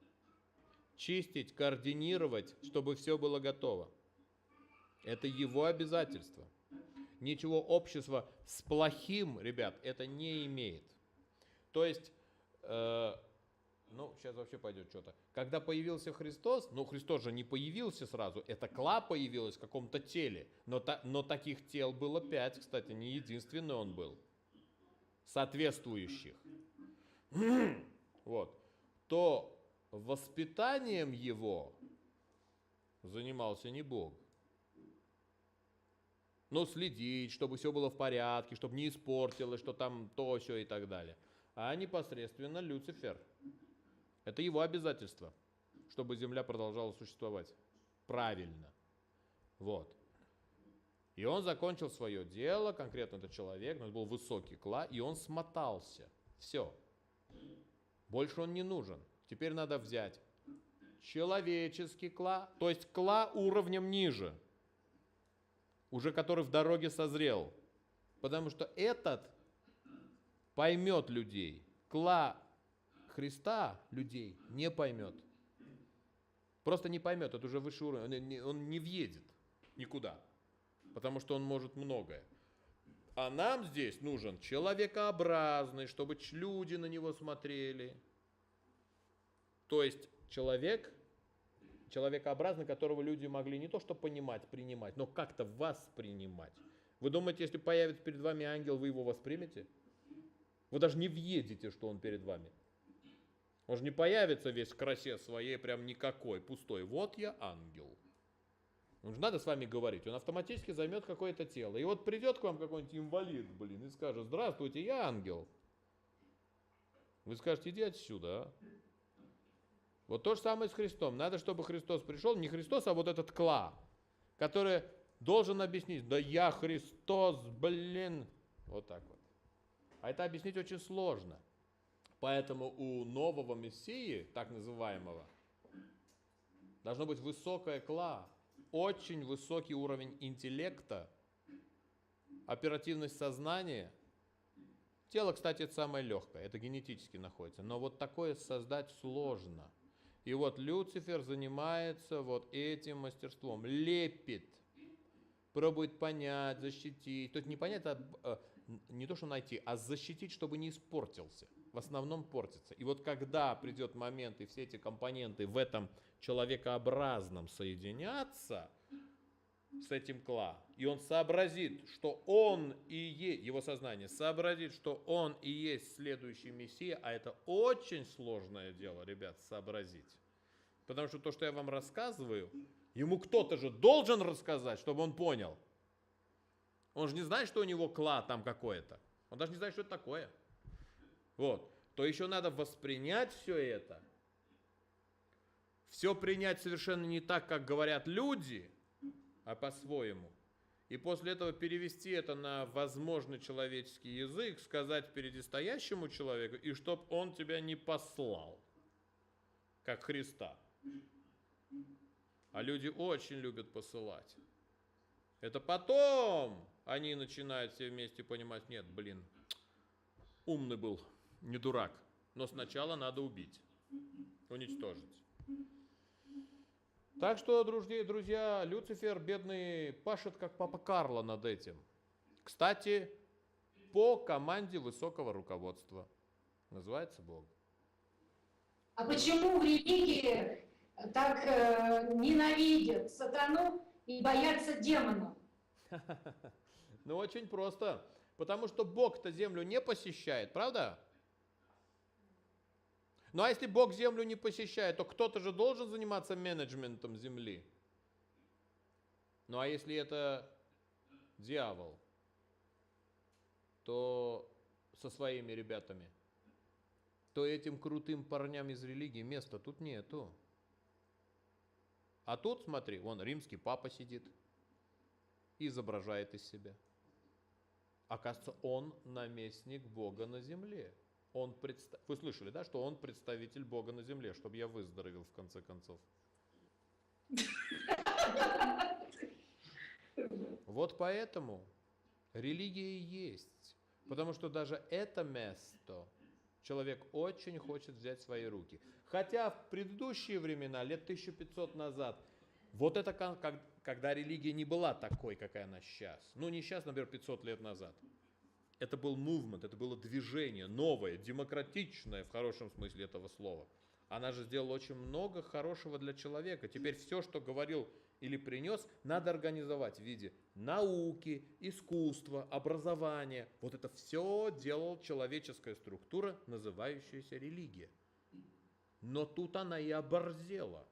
Чистить, координировать, чтобы все было готово. Это его обязательство. Ничего общества с плохим, ребят, это не имеет. То есть, ну, сейчас вообще пойдет что-то. Когда появился Христос, ну, Христос же не появился сразу, это Кла появилась в каком-то теле. Но таких тел было 5, кстати, не единственный он был. Соответствующих. Вот. То воспитанием его занимался не Бог. Но следить, чтобы все было в порядке, чтобы не испортилось, что там то, сё и так далее. А непосредственно Люцифер. Это его обязательство, чтобы Земля продолжала существовать. Правильно. Вот. И он закончил свое дело, конкретно этот человек, это был высокий Кла, и он смотался. Все. Больше он не нужен. Теперь надо взять человеческий Кла, то есть Кла уровнем ниже. уже который в дороге созрел. Потому что этот поймет людей. Кла Христа людей не поймет. Просто не поймет, это уже высший уровень. Он не въедет никуда, потому что он может многое. А нам здесь нужен человекообразный, чтобы люди на него смотрели. То есть человекообразный, которого люди могли не то что понимать, принимать, но как-то воспринимать. Вы думаете, если появится перед вами ангел, вы его воспримете? Вы даже не въедете, что он перед вами. Он же не появится весь в красе своей, прям никакой, пустой. Вот я ангел. Ну же надо с вами говорить. Он автоматически займет какое-то тело. И вот придет к вам какой-нибудь инвалид, и скажет: здравствуйте, я ангел. Вы скажете: иди отсюда. А? Вот то же самое с Христом. Надо, чтобы Христос пришел. Не Христос, а вот этот Кла, который должен объяснить: да я Христос, Вот так вот. А это объяснить очень сложно. Поэтому у нового Мессии, так называемого, должно быть высокое Кла, очень высокий уровень интеллекта, оперативность сознания. Тело, кстати, это самое легкое, это генетически находится, но вот такое создать сложно. И вот Люцифер занимается вот этим мастерством, лепит, пробует понять, защитить. То есть не понять, не то, что найти, а защитить, чтобы не испортился. В основном портится. И вот когда придет момент, и все эти компоненты в этом человекообразном соединятся с этим Кла, и он сообразит, что он и есть, его сознание сообразит, что он и есть следующий Мессия, а это очень сложное дело, ребят, сообразить. Потому что то, что я вам рассказываю, ему кто-то же должен рассказать, чтобы он понял. Он же не знает, что у него Кла там какое-то. Он даже не знает, что это такое. Вот. То еще надо воспринять все это. Все принять совершенно не так, как говорят люди, а по-своему. И после этого перевести это на возможный человеческий язык, сказать впереди стоящему человеку, и чтоб он тебя не послал, как Христа. А люди очень любят посылать. Это потом они начинают все вместе понимать: нет, умный был, не дурак. Но сначала надо убить, уничтожить. Так что, друзья, Люцифер, бедный, пашет как папа Карло над этим. Кстати, по команде высокого руководства. Называется Бог. А почему в религии так ненавидят сатану и боятся демонов? Ну, очень просто. Потому что Бог-то землю не посещает, правда? Ну, а если Бог землю не посещает, то кто-то же должен заниматься менеджментом земли. Ну, а если это дьявол, то со своими ребятами, то этим крутым парням из религии места тут нету. А тут, смотри, вон римский папа сидит и изображает из себя. Оказывается, он наместник Бога на земле. Вы слышали, да, что он представитель Бога на земле, чтобы я выздоровел в конце концов. Вот поэтому религия и есть. Потому что даже это место человек очень хочет взять в свои руки. Хотя в предыдущие времена, лет 1500 назад, вот это когда религия не была такой, какая она сейчас. Ну, не сейчас, например, 500 лет назад. Это был movement, это было движение новое, демократичное в хорошем смысле этого слова. Она же сделала очень много хорошего для человека. Теперь все, что говорил или принес, надо организовать в виде науки, искусства, образования. Вот это все делала человеческая структура, называющаяся религия. Но тут она и оборзела.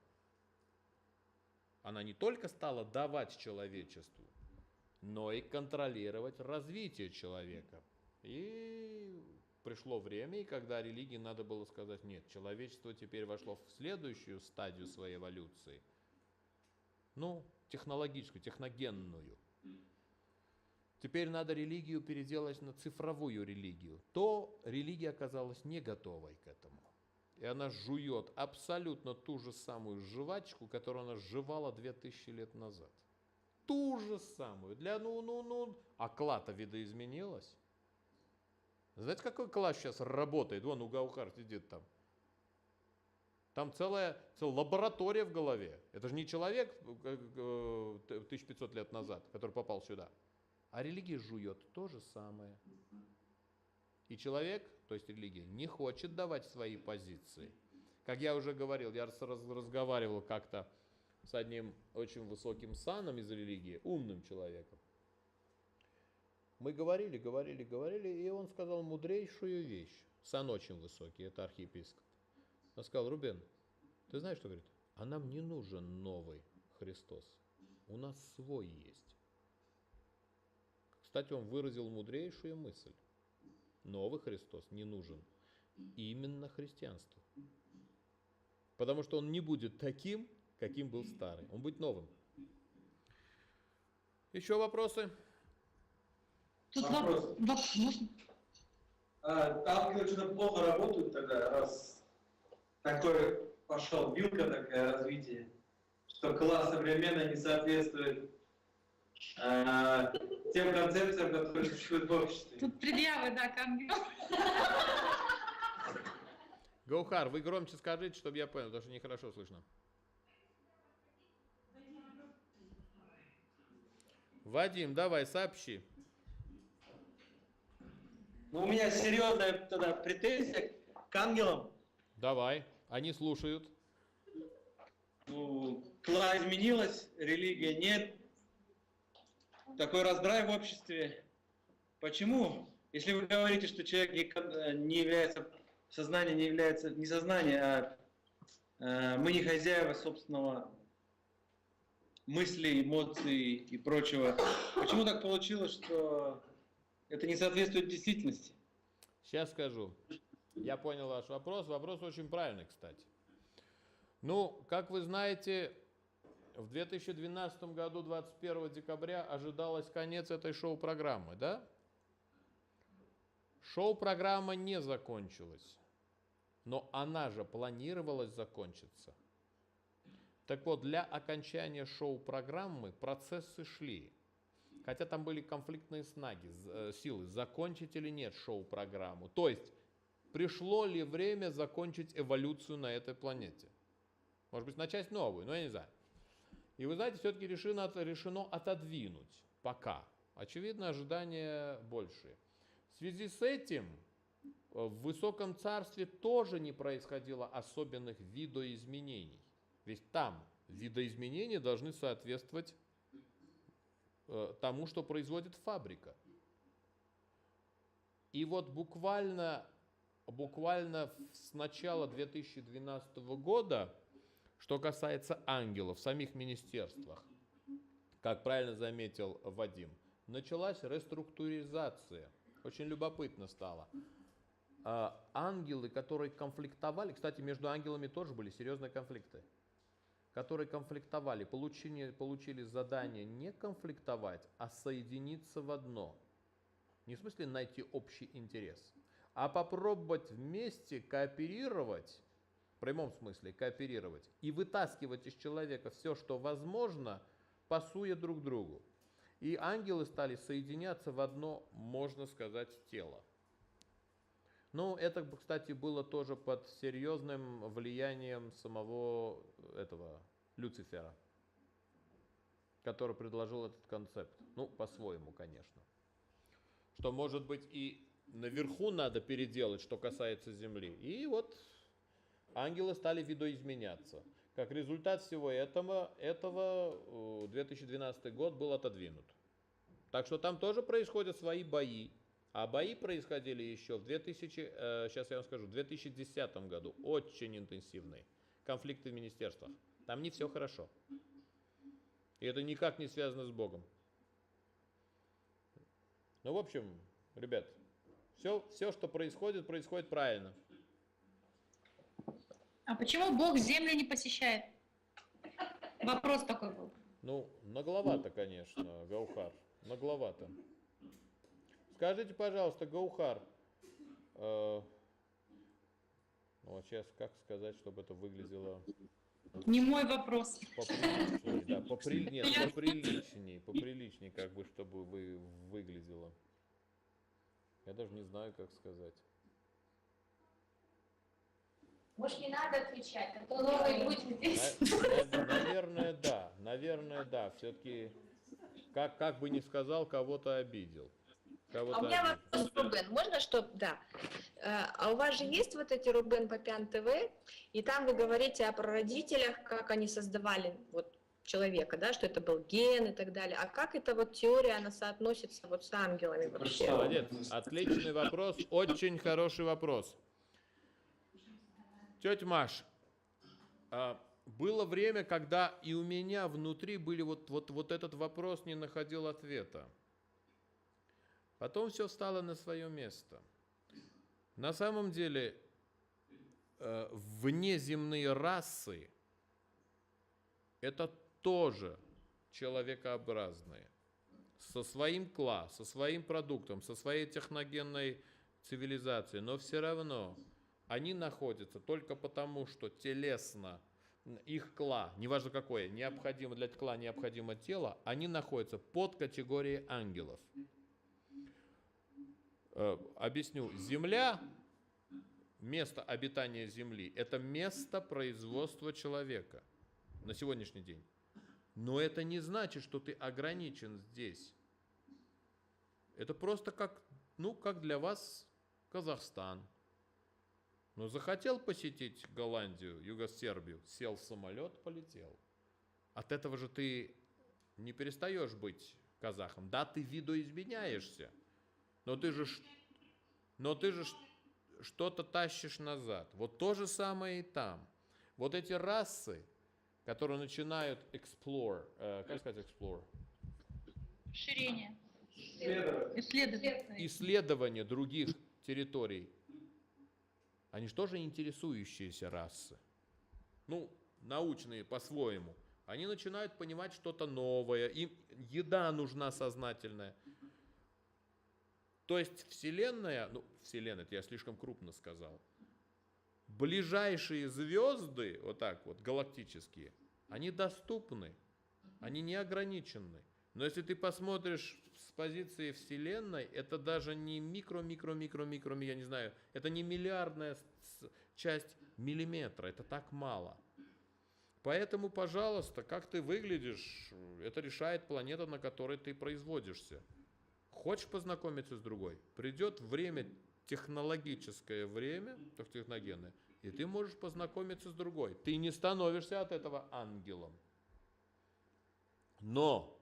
Она не только стала давать человечеству, но и контролировать развитие человека. И пришло время, и когда религии надо было сказать: нет, человечество теперь вошло в следующую стадию своей эволюции. Ну, технологическую, техногенную. Теперь надо религию переделать на цифровую религию. То религия оказалась не готовой к этому. И она жует абсолютно ту же самую жвачку, которую она жевала 2000 лет назад. ту же самую. А класс-то видоизменилась. Знаете, какой класс сейчас работает? Вон у Гаухар сидит там. Там целая лаборатория в голове. Это же не человек 1500 лет назад, который попал сюда. А религия жует то же самое. И человек, то есть религия, не хочет давать свои позиции. Как я уже говорил, я разговаривал как-то с одним очень высоким саном из религии, умным человеком. Мы говорили, и он сказал мудрейшую вещь. Сан очень высокий, это архиепископ. Он сказал: Рубен, ты знаешь, что говорит? А нам не нужен новый Христос. У нас свой есть. Кстати, он выразил мудрейшую мысль. Новый Христос не нужен именно христианству. Потому что он не будет таким, каким был старый. Он будет новым. Еще вопросы? Тут Вопрос. можно? Ангелы что-то плохо работают тогда, раз такой пошел вилка такая развитие, что класс современный не соответствует тем концепциям, которые существуют в обществе. Тут предъявы, да, к ангелам. Гаухар, вы громче скажите, чтобы я понял, потому что нехорошо слышно. Вадим, давай, сообщи. Ну, у меня серьезная тогда претензия к ангелам. Давай, они слушают. Ну, тла изменилась, религия нет. Такой раздрай в обществе. Почему? Если вы говорите, что человек не является, сознание не является, не сознание, а мы не хозяева собственного мыслей, эмоций и прочего. Почему так получилось, что это не соответствует действительности? Сейчас скажу. Я понял ваш вопрос. Вопрос очень правильный, кстати. Ну, как вы знаете, в 2012 году, 21 декабря, ожидалось конец этой шоу-программы, да? Шоу-программа не закончилась, но она же планировалась закончиться. Так вот, для окончания шоу-программы процессы шли. Хотя там были конфликтные силы, закончить или нет шоу-программу. То есть, пришло ли время закончить эволюцию на этой планете? Может быть, начать новую, но я не знаю. И вы знаете, все-таки решено отодвинуть пока. Очевидно, ожидания большие. В связи с этим в Высоком Царстве тоже не происходило особенных видоизменений. Ведь там видоизменения должны соответствовать тому, что производит фабрика. И вот буквально с начала 2012 года, что касается ангелов в самих министерствах, как правильно заметил Вадим, началась реструктуризация. Очень любопытно стало. Ангелы, которые конфликтовали, кстати, между ангелами тоже были серьезные конфликты, которые конфликтовали, получили задание не конфликтовать, а соединиться в одно. Не в смысле найти общий интерес, а попробовать вместе кооперировать, в прямом смысле кооперировать, и вытаскивать из человека все, что возможно, пасуя друг другу. И ангелы стали соединяться в одно, можно сказать, тело. Ну, это, кстати, было тоже под серьезным влиянием самого этого Люцифера, который предложил этот концепт. Ну, по-своему, конечно. Что, может быть, и наверху надо переделать, что касается Земли. И вот ангелы стали видоизменяться. Как результат всего этого 2012 год был отодвинут. Так что там тоже происходят свои бои. А бои происходили еще в 2010 году. Очень интенсивные. Конфликты в министерствах. Там не все хорошо. И это никак не связано с Богом. Ну, в общем, ребят, все, что происходит, происходит правильно. А почему Бог землю не посещает? Вопрос такой был. Ну, нагловато, конечно, Гаухар. Нагловато. Скажите, пожалуйста, Гаухар, вот сейчас как сказать, чтобы это выглядело Не мой вопрос. Поприличнее, да, нет, поприличнее, как бы, чтобы вы выглядело. Я даже не знаю, как сказать. Может, не надо отвечать, а то новые люди здесь. Наверное, да. Все-таки, как бы ни сказал, кого-то обидел. А у меня вопрос, Рубен, можно что? Да. А у вас же есть вот эти Рубен Папян ТВ, и там вы говорите о прародителях, как они создавали вот человека, да, что это был ген и так далее. А как эта вот теория, она соотносится вот с ангелами вообще? Молодец, отличный вопрос, очень хороший вопрос. Тетя Маш, было время, когда и у меня внутри были вот этот вопрос не находил ответа. Потом все встало на свое место. На самом деле, внеземные расы – это тоже человекообразные. Со своим со своим продуктом, со своей техногенной цивилизацией. Но все равно они находятся только потому, что телесно их кла, неважно какое, необходимо для кла необходимо тело, они находятся под категорией ангелов. Объясню. Земля, место обитания Земли, это место производства человека на сегодняшний день. Но это не значит, что ты ограничен здесь. Это просто как для вас Казахстан. Но захотел посетить Голландию, Юго-Сербию, сел в самолет, полетел. От этого же ты не перестаешь быть казахом. Да, ты видоизменяешься. Но ты же что-то тащишь назад. Вот то же самое и там. Вот эти расы, которые начинают как сказать explore? Расширение. Исследовать. Исследование других территорий. Они же тоже интересующиеся расы. Научные по-своему. Они начинают понимать что-то новое. Им еда нужна сознательная. То есть Вселенная, Вселенная, это я слишком крупно сказал, ближайшие звезды, вот так вот, галактические, они доступны, они не ограничены. Но если ты посмотришь с позиции Вселенной, это даже не микро, я не знаю, это не миллиардная часть миллиметра, это так мало. Поэтому, пожалуйста, как ты выглядишь, это решает планета, на которой ты производишься. Хочешь познакомиться с другой? Придет время, технологическое время, техногенное, и ты можешь познакомиться с другой. Ты не становишься от этого ангелом. Но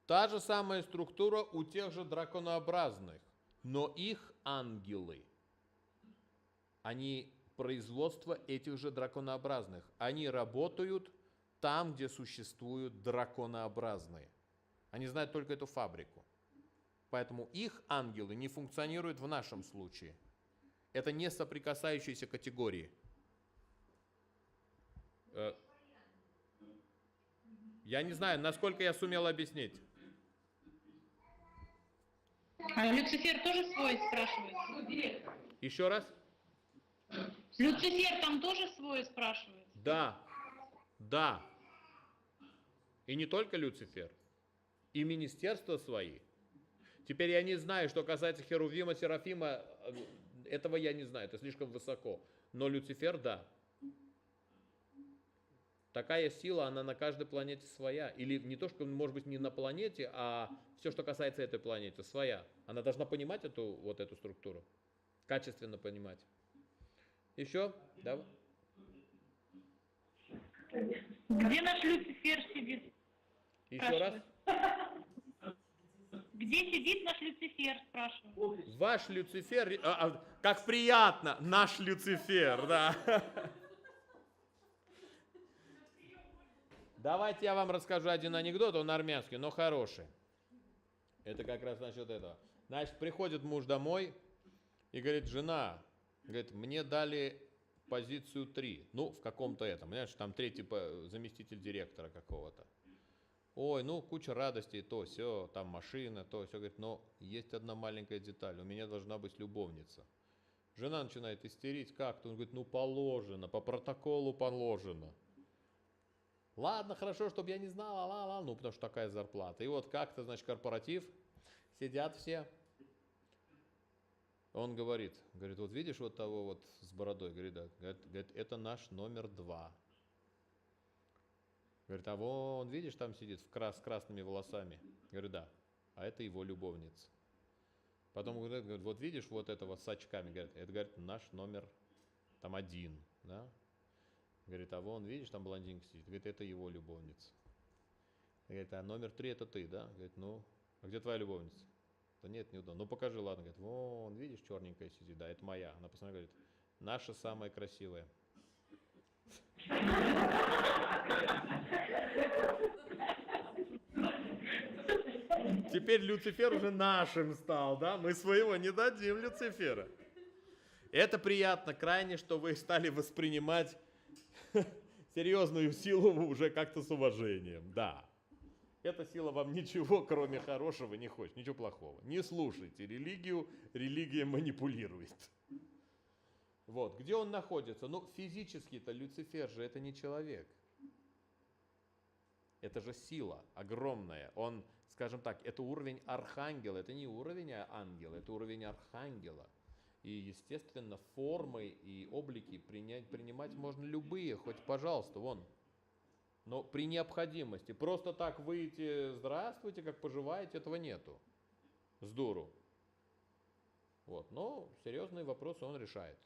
та же самая структура у тех же драконообразных, но их ангелы, они производство этих же драконообразных. Они работают там, где существуют драконообразные. Они знают только эту фабрику. Поэтому их ангелы не функционируют в нашем случае. Это не соприкасающиеся категории. Я не знаю, насколько я сумел объяснить. А Люцифер тоже свой спрашивает? Еще раз? Люцифер там тоже свой спрашивает? Да. И не только Люцифер. И министерства свои. Теперь я не знаю, что касается Херувима, Серафима, этого я не знаю, это слишком высоко. Но Люцифер, да. Такая сила, она на каждой планете своя. Или не то, что, может быть, не на планете, а все, что касается этой планеты, своя. Она должна понимать эту структуру. Качественно понимать. Еще? Да? Где наш Люцифер сидит? Еще раз? Где сидит наш Люцифер, спрашиваю. Ваш Люцифер, как приятно, наш Люцифер, да. Давайте я вам расскажу один анекдот, он армянский, но хороший. Это как раз насчет этого. Значит, приходит муж домой и говорит: жена, говорит, мне дали позицию 3, в каком-то этом, знаешь, там 3-й заместитель директора какого-то. Ой, куча радостей, то, все, там машина, то, все. Говорит, но есть одна маленькая деталь, у меня должна быть любовница. Жена начинает истерить, как-то, он говорит, положено, по протоколу положено. Ладно, хорошо, чтобы я не знал, ну, потому что такая зарплата. И вот как-то, значит, корпоратив, сидят все. Он говорит, вот видишь вот того вот с бородой, говорит, да, говорит, это наш номер 2. Говорит, а вон, видишь, там сидит с красными волосами. Говорит, да, а это его любовница. Потом говорит, вот видишь вот этого с очками, говорит, это, говорит, наш номер там 1, да. Говорит, а вон, видишь, там блондинка сидит. Говорит, это его любовница. Говорит, а номер 3 это ты, да? Говорит, ну, а где твоя любовница? Да нет, не удобно. Ну, покажи, ладно. Говорит, вон, видишь, черненькая сидит. Да, это моя. Она посмотрела, говорит, наша самая красивая. Теперь Люцифер уже нашим стал, да? Мы своего не дадим Люцифера. Это приятно крайне, что вы стали воспринимать серьезную силу уже как-то с уважением, да. Эта сила вам ничего, кроме хорошего, не хочет, ничего плохого. Не слушайте религию, религия манипулирует. Вот, где он находится? Ну, физически-то Люцифер же это не человек. Это же сила огромная. Он, скажем так, это уровень архангела, это не уровень ангела, это уровень архангела. И, естественно, формы и облики принимать можно любые, хоть пожалуйста, вон. Но при необходимости. Просто так выйти, здравствуйте, как поживаете, этого нету. С дуру. Вот, но серьезные вопросы он решает.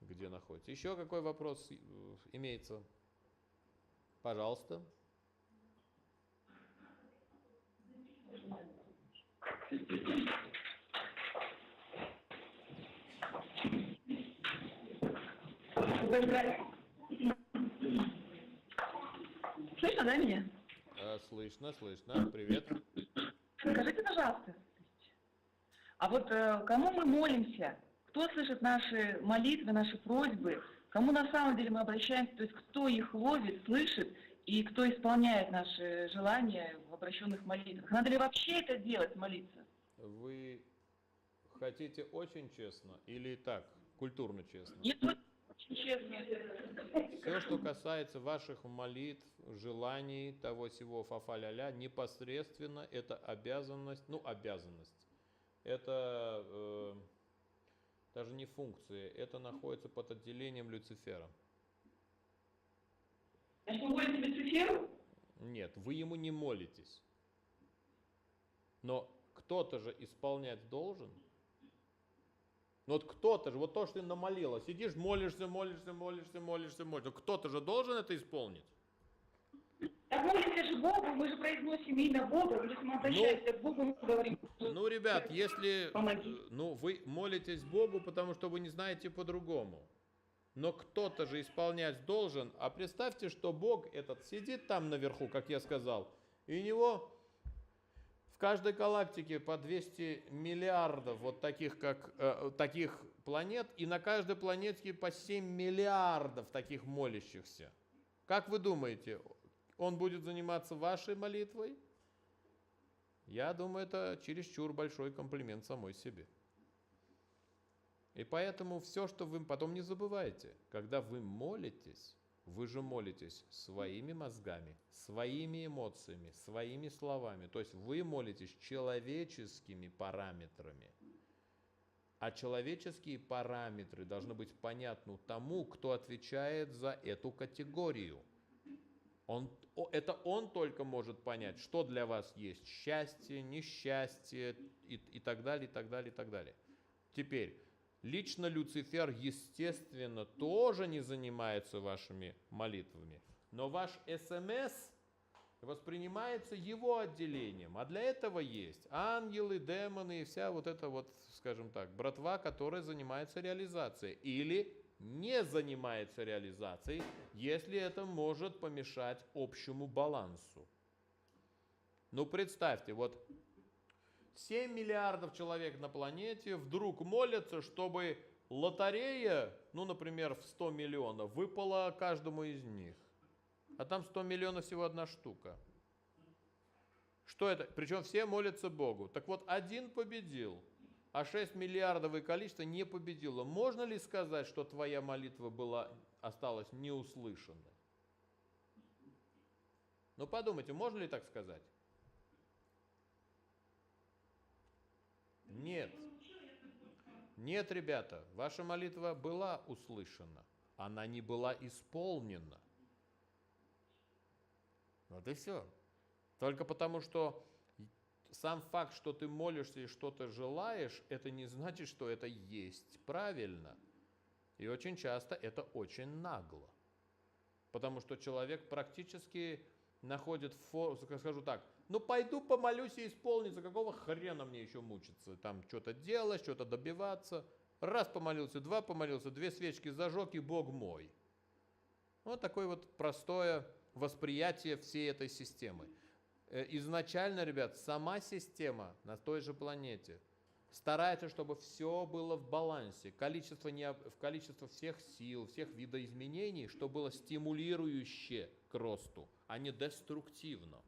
Где находится. Еще какой вопрос имеется? Пожалуйста. Слышно, да, меня? Слышно, слышно. Привет. Скажите, пожалуйста, а вот кому мы молимся? Кто слышит наши молитвы, наши просьбы? Кому на самом деле мы обращаемся? То есть кто их ловит, слышит и кто исполняет наши желания в обращенных молитвах? Надо ли вообще это делать, молиться? Вы хотите очень честно или так, культурно честно? Нет, очень честно. Все, что касается ваших молитв, желаний, того сего фа-фа-ля-ля, непосредственно это обязанность, обязанность. Это даже не функция, это находится под отделением Люцифера. Значит, вы молитесь Люциферу? Нет, вы ему не молитесь. Но кто-то же исполнять должен. Ну вот кто-то же, вот то, что ты намолила, сидишь, молишься. Но кто-то же должен это исполнить. Так молимся же Богу, мы же произносим имя Бога, если мы обращаемся к Богу, мы говорим. Ну, ребят, если Помоги. вы молитесь Богу, потому что вы не знаете по-другому. Но кто-то же исполнять должен. А представьте, что Бог этот сидит там наверху, как я сказал, и у него в каждой галактике по 200 миллиардов вот таких планет, и на каждой планете по 7 миллиардов таких молящихся. Как вы думаете, он будет заниматься вашей молитвой? Я думаю, это чересчур большой комплимент самой себе. И поэтому все, что вы потом не забывайте, когда вы молитесь, вы же молитесь своими мозгами, своими эмоциями, своими словами. То есть вы молитесь человеческими параметрами. А человеческие параметры должны быть понятны тому, кто отвечает за эту категорию. Это он только может понять, что для вас есть счастье, несчастье и так далее, и так далее, и так далее. Теперь, лично Люцифер, естественно, тоже не занимается вашими молитвами. Но ваш СМС воспринимается его отделением. А для этого есть ангелы, демоны и вся вот эта вот, скажем так, братва, которая занимается реализацией. Или не занимается реализацией, если это может помешать общему балансу. Ну, представьте, вот 7 миллиардов человек на планете вдруг молятся, чтобы лотерея, например, в 100 миллионов, выпала каждому из них. А там 100 миллионов всего одна штука. Что это? Причем все молятся Богу. Так вот, один победил, а 6 миллиардов и количество не победило. Можно ли сказать, что твоя молитва осталась неуслышанной? Ну подумайте, можно ли так сказать? Нет. Нет, ребята, ваша молитва была услышана, она не была исполнена. Вот и все. Только потому, что сам факт, что ты молишься и что-то желаешь, это не значит, что это есть правильно. И очень часто это очень нагло. Потому что человек практически находит скажу так, ну пойду помолюсь и исполнится, какого хрена мне еще мучиться, там что-то делать, что-то добиваться. Раз помолился, два помолился, 2 свечки зажег и Бог мой. Вот такое вот простое восприятие всей этой системы. Изначально, ребят, сама система на той же планете старается, чтобы все было в балансе, количество всех сил, всех видоизменений, что было стимулирующе к росту, а не деструктивно.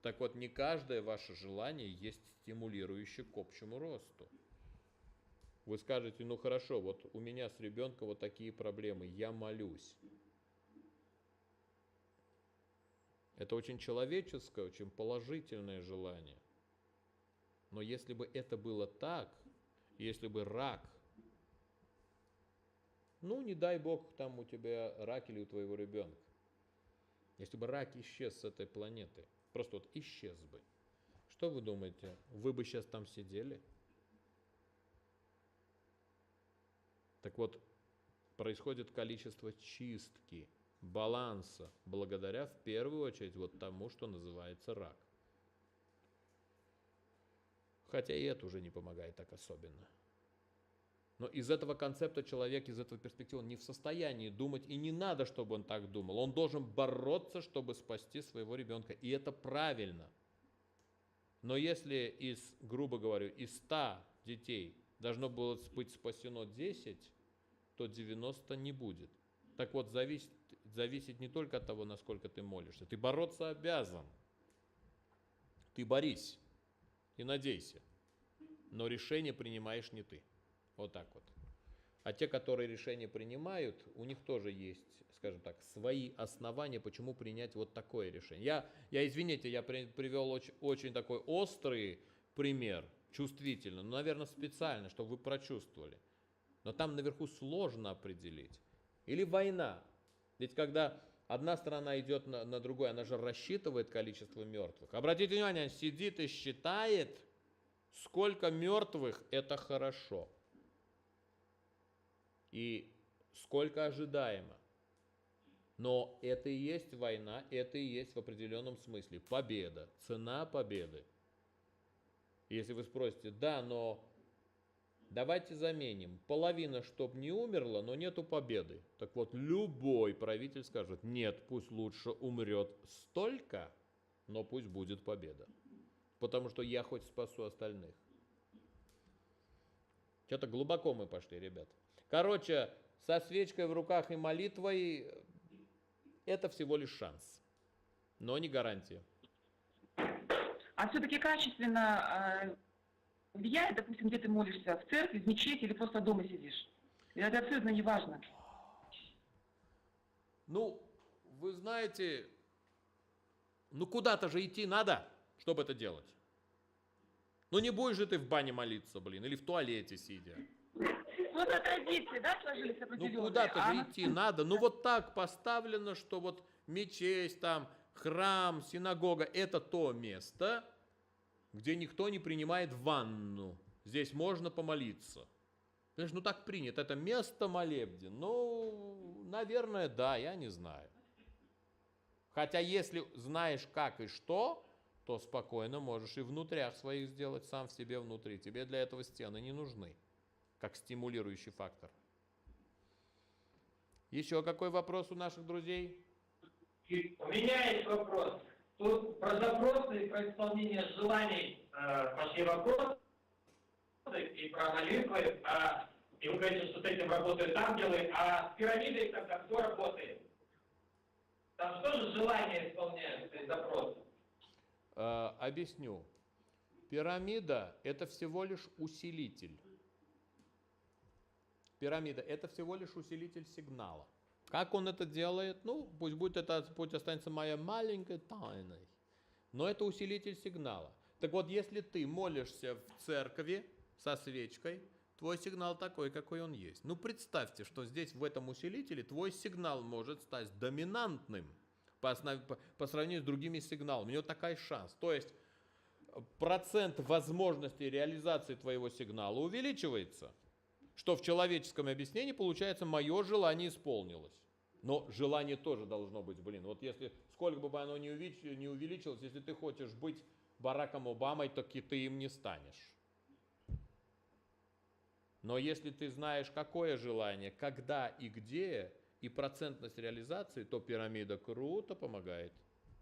Так вот, не каждое ваше желание есть стимулирующее к общему росту. Вы скажете, ну хорошо, вот у меня с ребенком вот такие проблемы, я молюсь. Это очень человеческое, очень положительное желание. Но если бы это было так, если бы рак, ну не дай бог там у тебя рак или у твоего ребенка, если бы рак исчез с этой планеты, просто вот исчез бы, что вы думаете, вы бы сейчас там сидели? Так вот, происходит количество чистки, баланса, благодаря в первую очередь вот тому, что называется рак. Хотя и это уже не помогает так особенно. Но из этого концепта человек, из этого перспективы, он не в состоянии думать, и не надо, чтобы он так думал. Он должен бороться, чтобы спасти своего ребенка, и это правильно. Но если грубо говоря, из 100 детей должно было быть спасено 10, то 90 не будет. Так вот, зависит не только от того, насколько ты молишься. Ты бороться обязан. Ты борись и надейся. Но решение принимаешь не ты. Вот так вот. А те, которые решения принимают, у них тоже есть, скажем так, свои основания, почему принять вот такое решение. Извините, я привел очень такой острый пример, чувствительно, но, наверное, специально, чтобы вы прочувствовали. Но там наверху сложно определить. Или война. Ведь когда одна сторона идет на другую, она же рассчитывает количество мертвых. Обратите внимание, она сидит и считает, сколько мертвых – это хорошо. И сколько ожидаемо. Но это и есть война, это и есть в определенном смысле победа, цена победы. Если вы спросите, да, но давайте заменим, половина чтоб не умерла, но нету победы. Так вот, любой правитель скажет, нет, пусть лучше умрет столько, но пусть будет победа. Потому что я хоть спасу остальных. Что-то глубоко мы пошли, ребят. Короче, со свечкой в руках и молитвой это всего лишь шанс, но не гарантия. А все-таки качественно влияет, допустим, где ты молишься, в церкви, в мечети или просто дома сидишь? И это абсолютно не важно. Ну, вы знаете, ну куда-то же идти надо, чтобы это делать. Ну не будешь же ты в бане молиться, блин, или в туалете сидя. Вот это традиции, да, сложились определенные? Ну куда-то же идти надо. Ну вот так поставлено, что вот мечеть, там, храм, синагога – это то место, где никто не принимает ванну. Здесь можно помолиться. Понимаешь, ну так принято, это место молебен. Ну, наверное, да, я не знаю. Хотя если знаешь как и что, то спокойно можешь и внутрях своих сделать сам в себе внутри. Тебе для этого стены не нужны, как стимулирующий фактор. Еще какой вопрос у наших друзей? И у меня есть вопрос. Тут про запросы и про исполнение желаний пошли вопросы и про молитвы. И вы говорите, что с этим работают ангелы, а с пирамидой тогда кто работает? Там что же желания исполняются и запросы? Объясню. Пирамида – это всего лишь усилитель. Пирамида – это всего лишь усилитель сигнала. Как он это делает? Ну, пусть будет это, пусть останется моей маленькой тайной. Но это усилитель сигнала. Так вот, если ты молишься в церкви со свечкой, твой сигнал такой, какой он есть. Ну, представьте, что здесь в этом усилителе твой сигнал может стать доминантным по сравнению с другими сигналами. У него такой шанс. То есть процент возможности реализации твоего сигнала увеличивается. Что в человеческом объяснении получается, мое желание исполнилось. Но желание тоже должно быть, вот если, сколько бы оно ни увеличилось, если ты хочешь быть Бараком Обамой, то ты им не станешь. Но если ты знаешь, какое желание, когда и где, и процентность реализации, то пирамида круто помогает.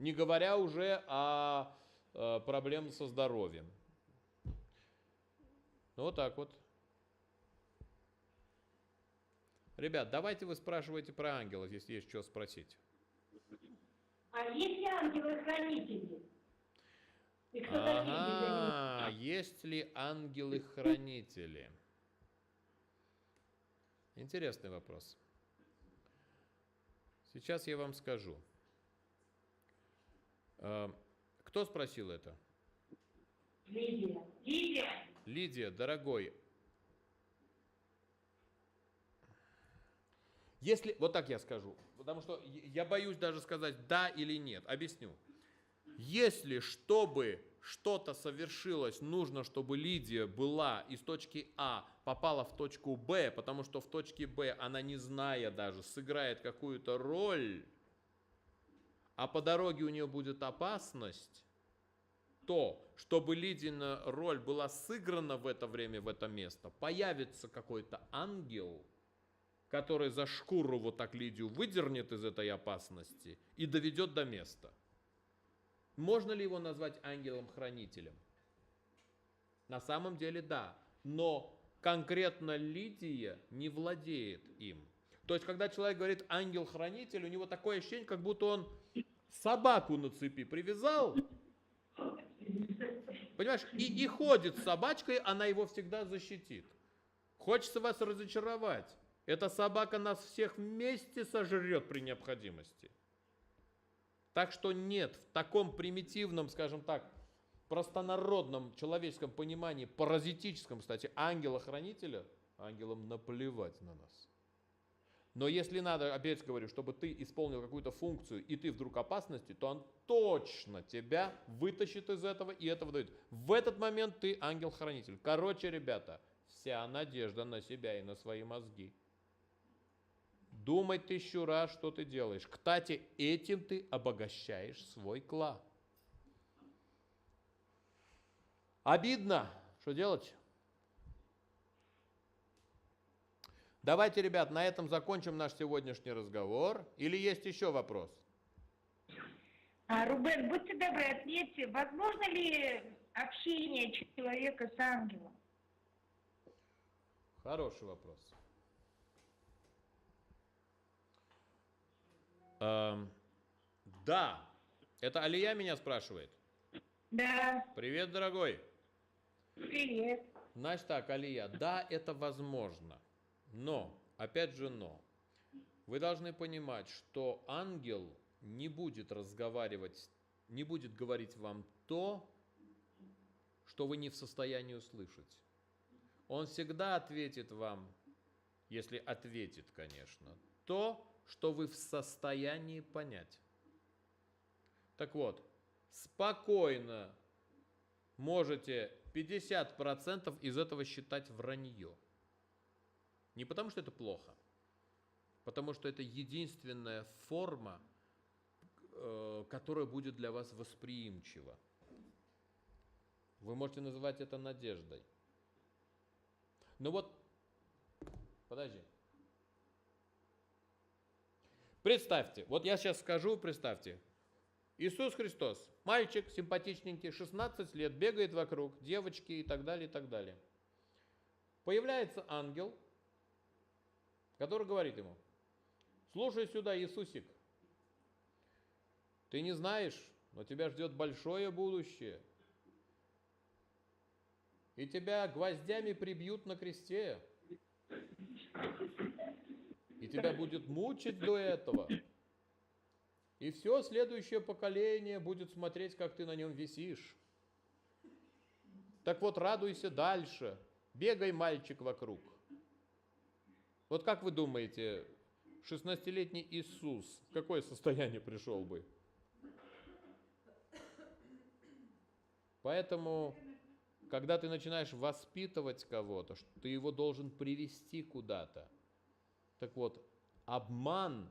Не говоря уже о проблемах со здоровьем. Ну, вот так вот. Ребят, давайте вы спрашивайте про ангелов, если есть что спросить. А есть ли ангелы-хранители? И кто-то следит за ними? Есть ли ангелы-хранители? Интересный вопрос. Сейчас я вам скажу. Кто спросил это? Лидия. Лидия. Лидия, дорогой. Если, вот так я скажу, потому что я боюсь даже сказать да или нет. Объясню. Если чтобы что-то совершилось, нужно, чтобы Лидия была из точки А, попала в точку Б, потому что в точке Б она, не зная даже, сыграет какую-то роль, а по дороге у нее будет опасность, то, чтобы Лидина роль была сыграна в это время, в это место, появится какой-то ангел, который за шкуру вот так Лидию выдернет из этой опасности и доведет до места. Можно ли его назвать ангелом-хранителем? На самом деле да, но конкретно Лидия не владеет им. То есть, когда человек говорит ангел-хранитель, у него такое ощущение, как будто он собаку на цепи привязал, понимаешь, и ходит с собачкой, она его всегда защитит. Хочется вас разочаровать. Эта собака нас всех вместе сожрет при необходимости. Так что нет, в таком примитивном, скажем так, простонародном человеческом понимании, паразитическом, кстати, ангела-хранителя, ангелам наплевать на нас. Но если надо, опять говорю, чтобы ты исполнил какую-то функцию, и ты вдруг опасности, то он точно тебя вытащит из этого и этого дает. В этот момент ты ангел-хранитель. Короче, ребята, вся надежда на себя и на свои мозги. Думай 1000 раз, что ты делаешь. Кстати, этим ты обогащаешь свой клад. Обидно. Что делать? Давайте, ребят, на этом закончим наш сегодняшний разговор. Или есть еще вопрос? Рубен, будьте добры, ответьте, возможно ли общение человека с ангелом? Хороший вопрос. Да. Это Алия меня спрашивает? Да. Привет, дорогой. Привет. Значит так, Алия, да, это возможно. Но, опять же, но. Вы должны понимать, что ангел не будет разговаривать, не будет говорить вам то, что вы не в состоянии услышать. Он всегда ответит вам, если ответит, конечно, то, что вы в состоянии понять. Так вот, спокойно можете 50% из этого считать вранье. Не потому, что это плохо, потому что это единственная форма, которая будет для вас восприимчива. Вы можете называть это надеждой. Ну вот, подожди. Представьте, вот я сейчас скажу, представьте. Иисус Христос, мальчик симпатичненький, 16 лет, бегает вокруг, девочки и так далее, и так далее. Появляется ангел, который говорит ему: слушай сюда, Иисусик, ты не знаешь, но тебя ждет большое будущее. И тебя гвоздями прибьют на кресте. И И тебя будет мучить до этого. И все следующее поколение будет смотреть, как ты на нем висишь. Так вот, радуйся дальше. Бегай, мальчик, вокруг. Вот как вы думаете, 16-летний Иисус в какое состояние пришел бы? Поэтому, когда ты начинаешь воспитывать кого-то, ты его должен привести куда-то. Так вот, обман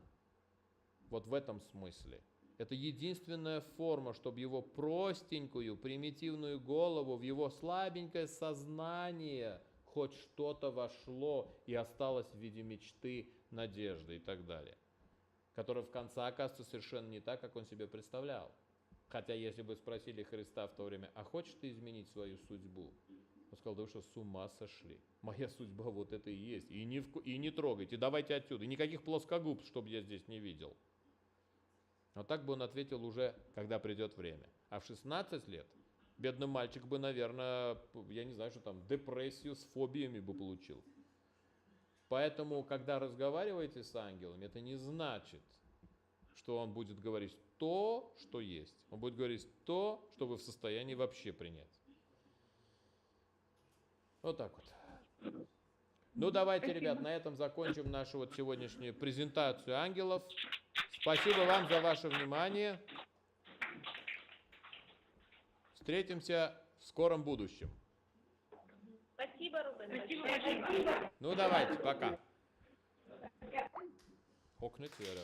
вот в этом смысле – это единственная форма, чтобы его простенькую, примитивную голову, в его слабенькое сознание хоть что-то вошло и осталось в виде мечты, надежды и так далее. Которая в конце оказывается совершенно не так, как он себе представлял. Хотя если бы спросили Христа в то время, а хочешь ты изменить свою судьбу? Он сказал, да вы что, с ума сошли? Моя судьба вот это и есть. И не трогайте, давайте отсюда. И никаких плоскогуб, чтобы я здесь не видел. Но так бы он ответил уже, когда придет время. А в 16 лет бедный мальчик бы, наверное, я не знаю, что там, депрессию с фобиями бы получил. Поэтому, когда разговариваете с ангелами, это не значит, что он будет говорить то, что есть. Он будет говорить то, что вы в состоянии вообще принять. Вот так вот. Ну, давайте, ребят, на этом закончим нашу вот сегодняшнюю презентацию ангелов. Спасибо вам за ваше внимание. Встретимся в скором будущем. Спасибо, Рубен. Спасибо. Ну, давайте, пока. Окнуть, Вера.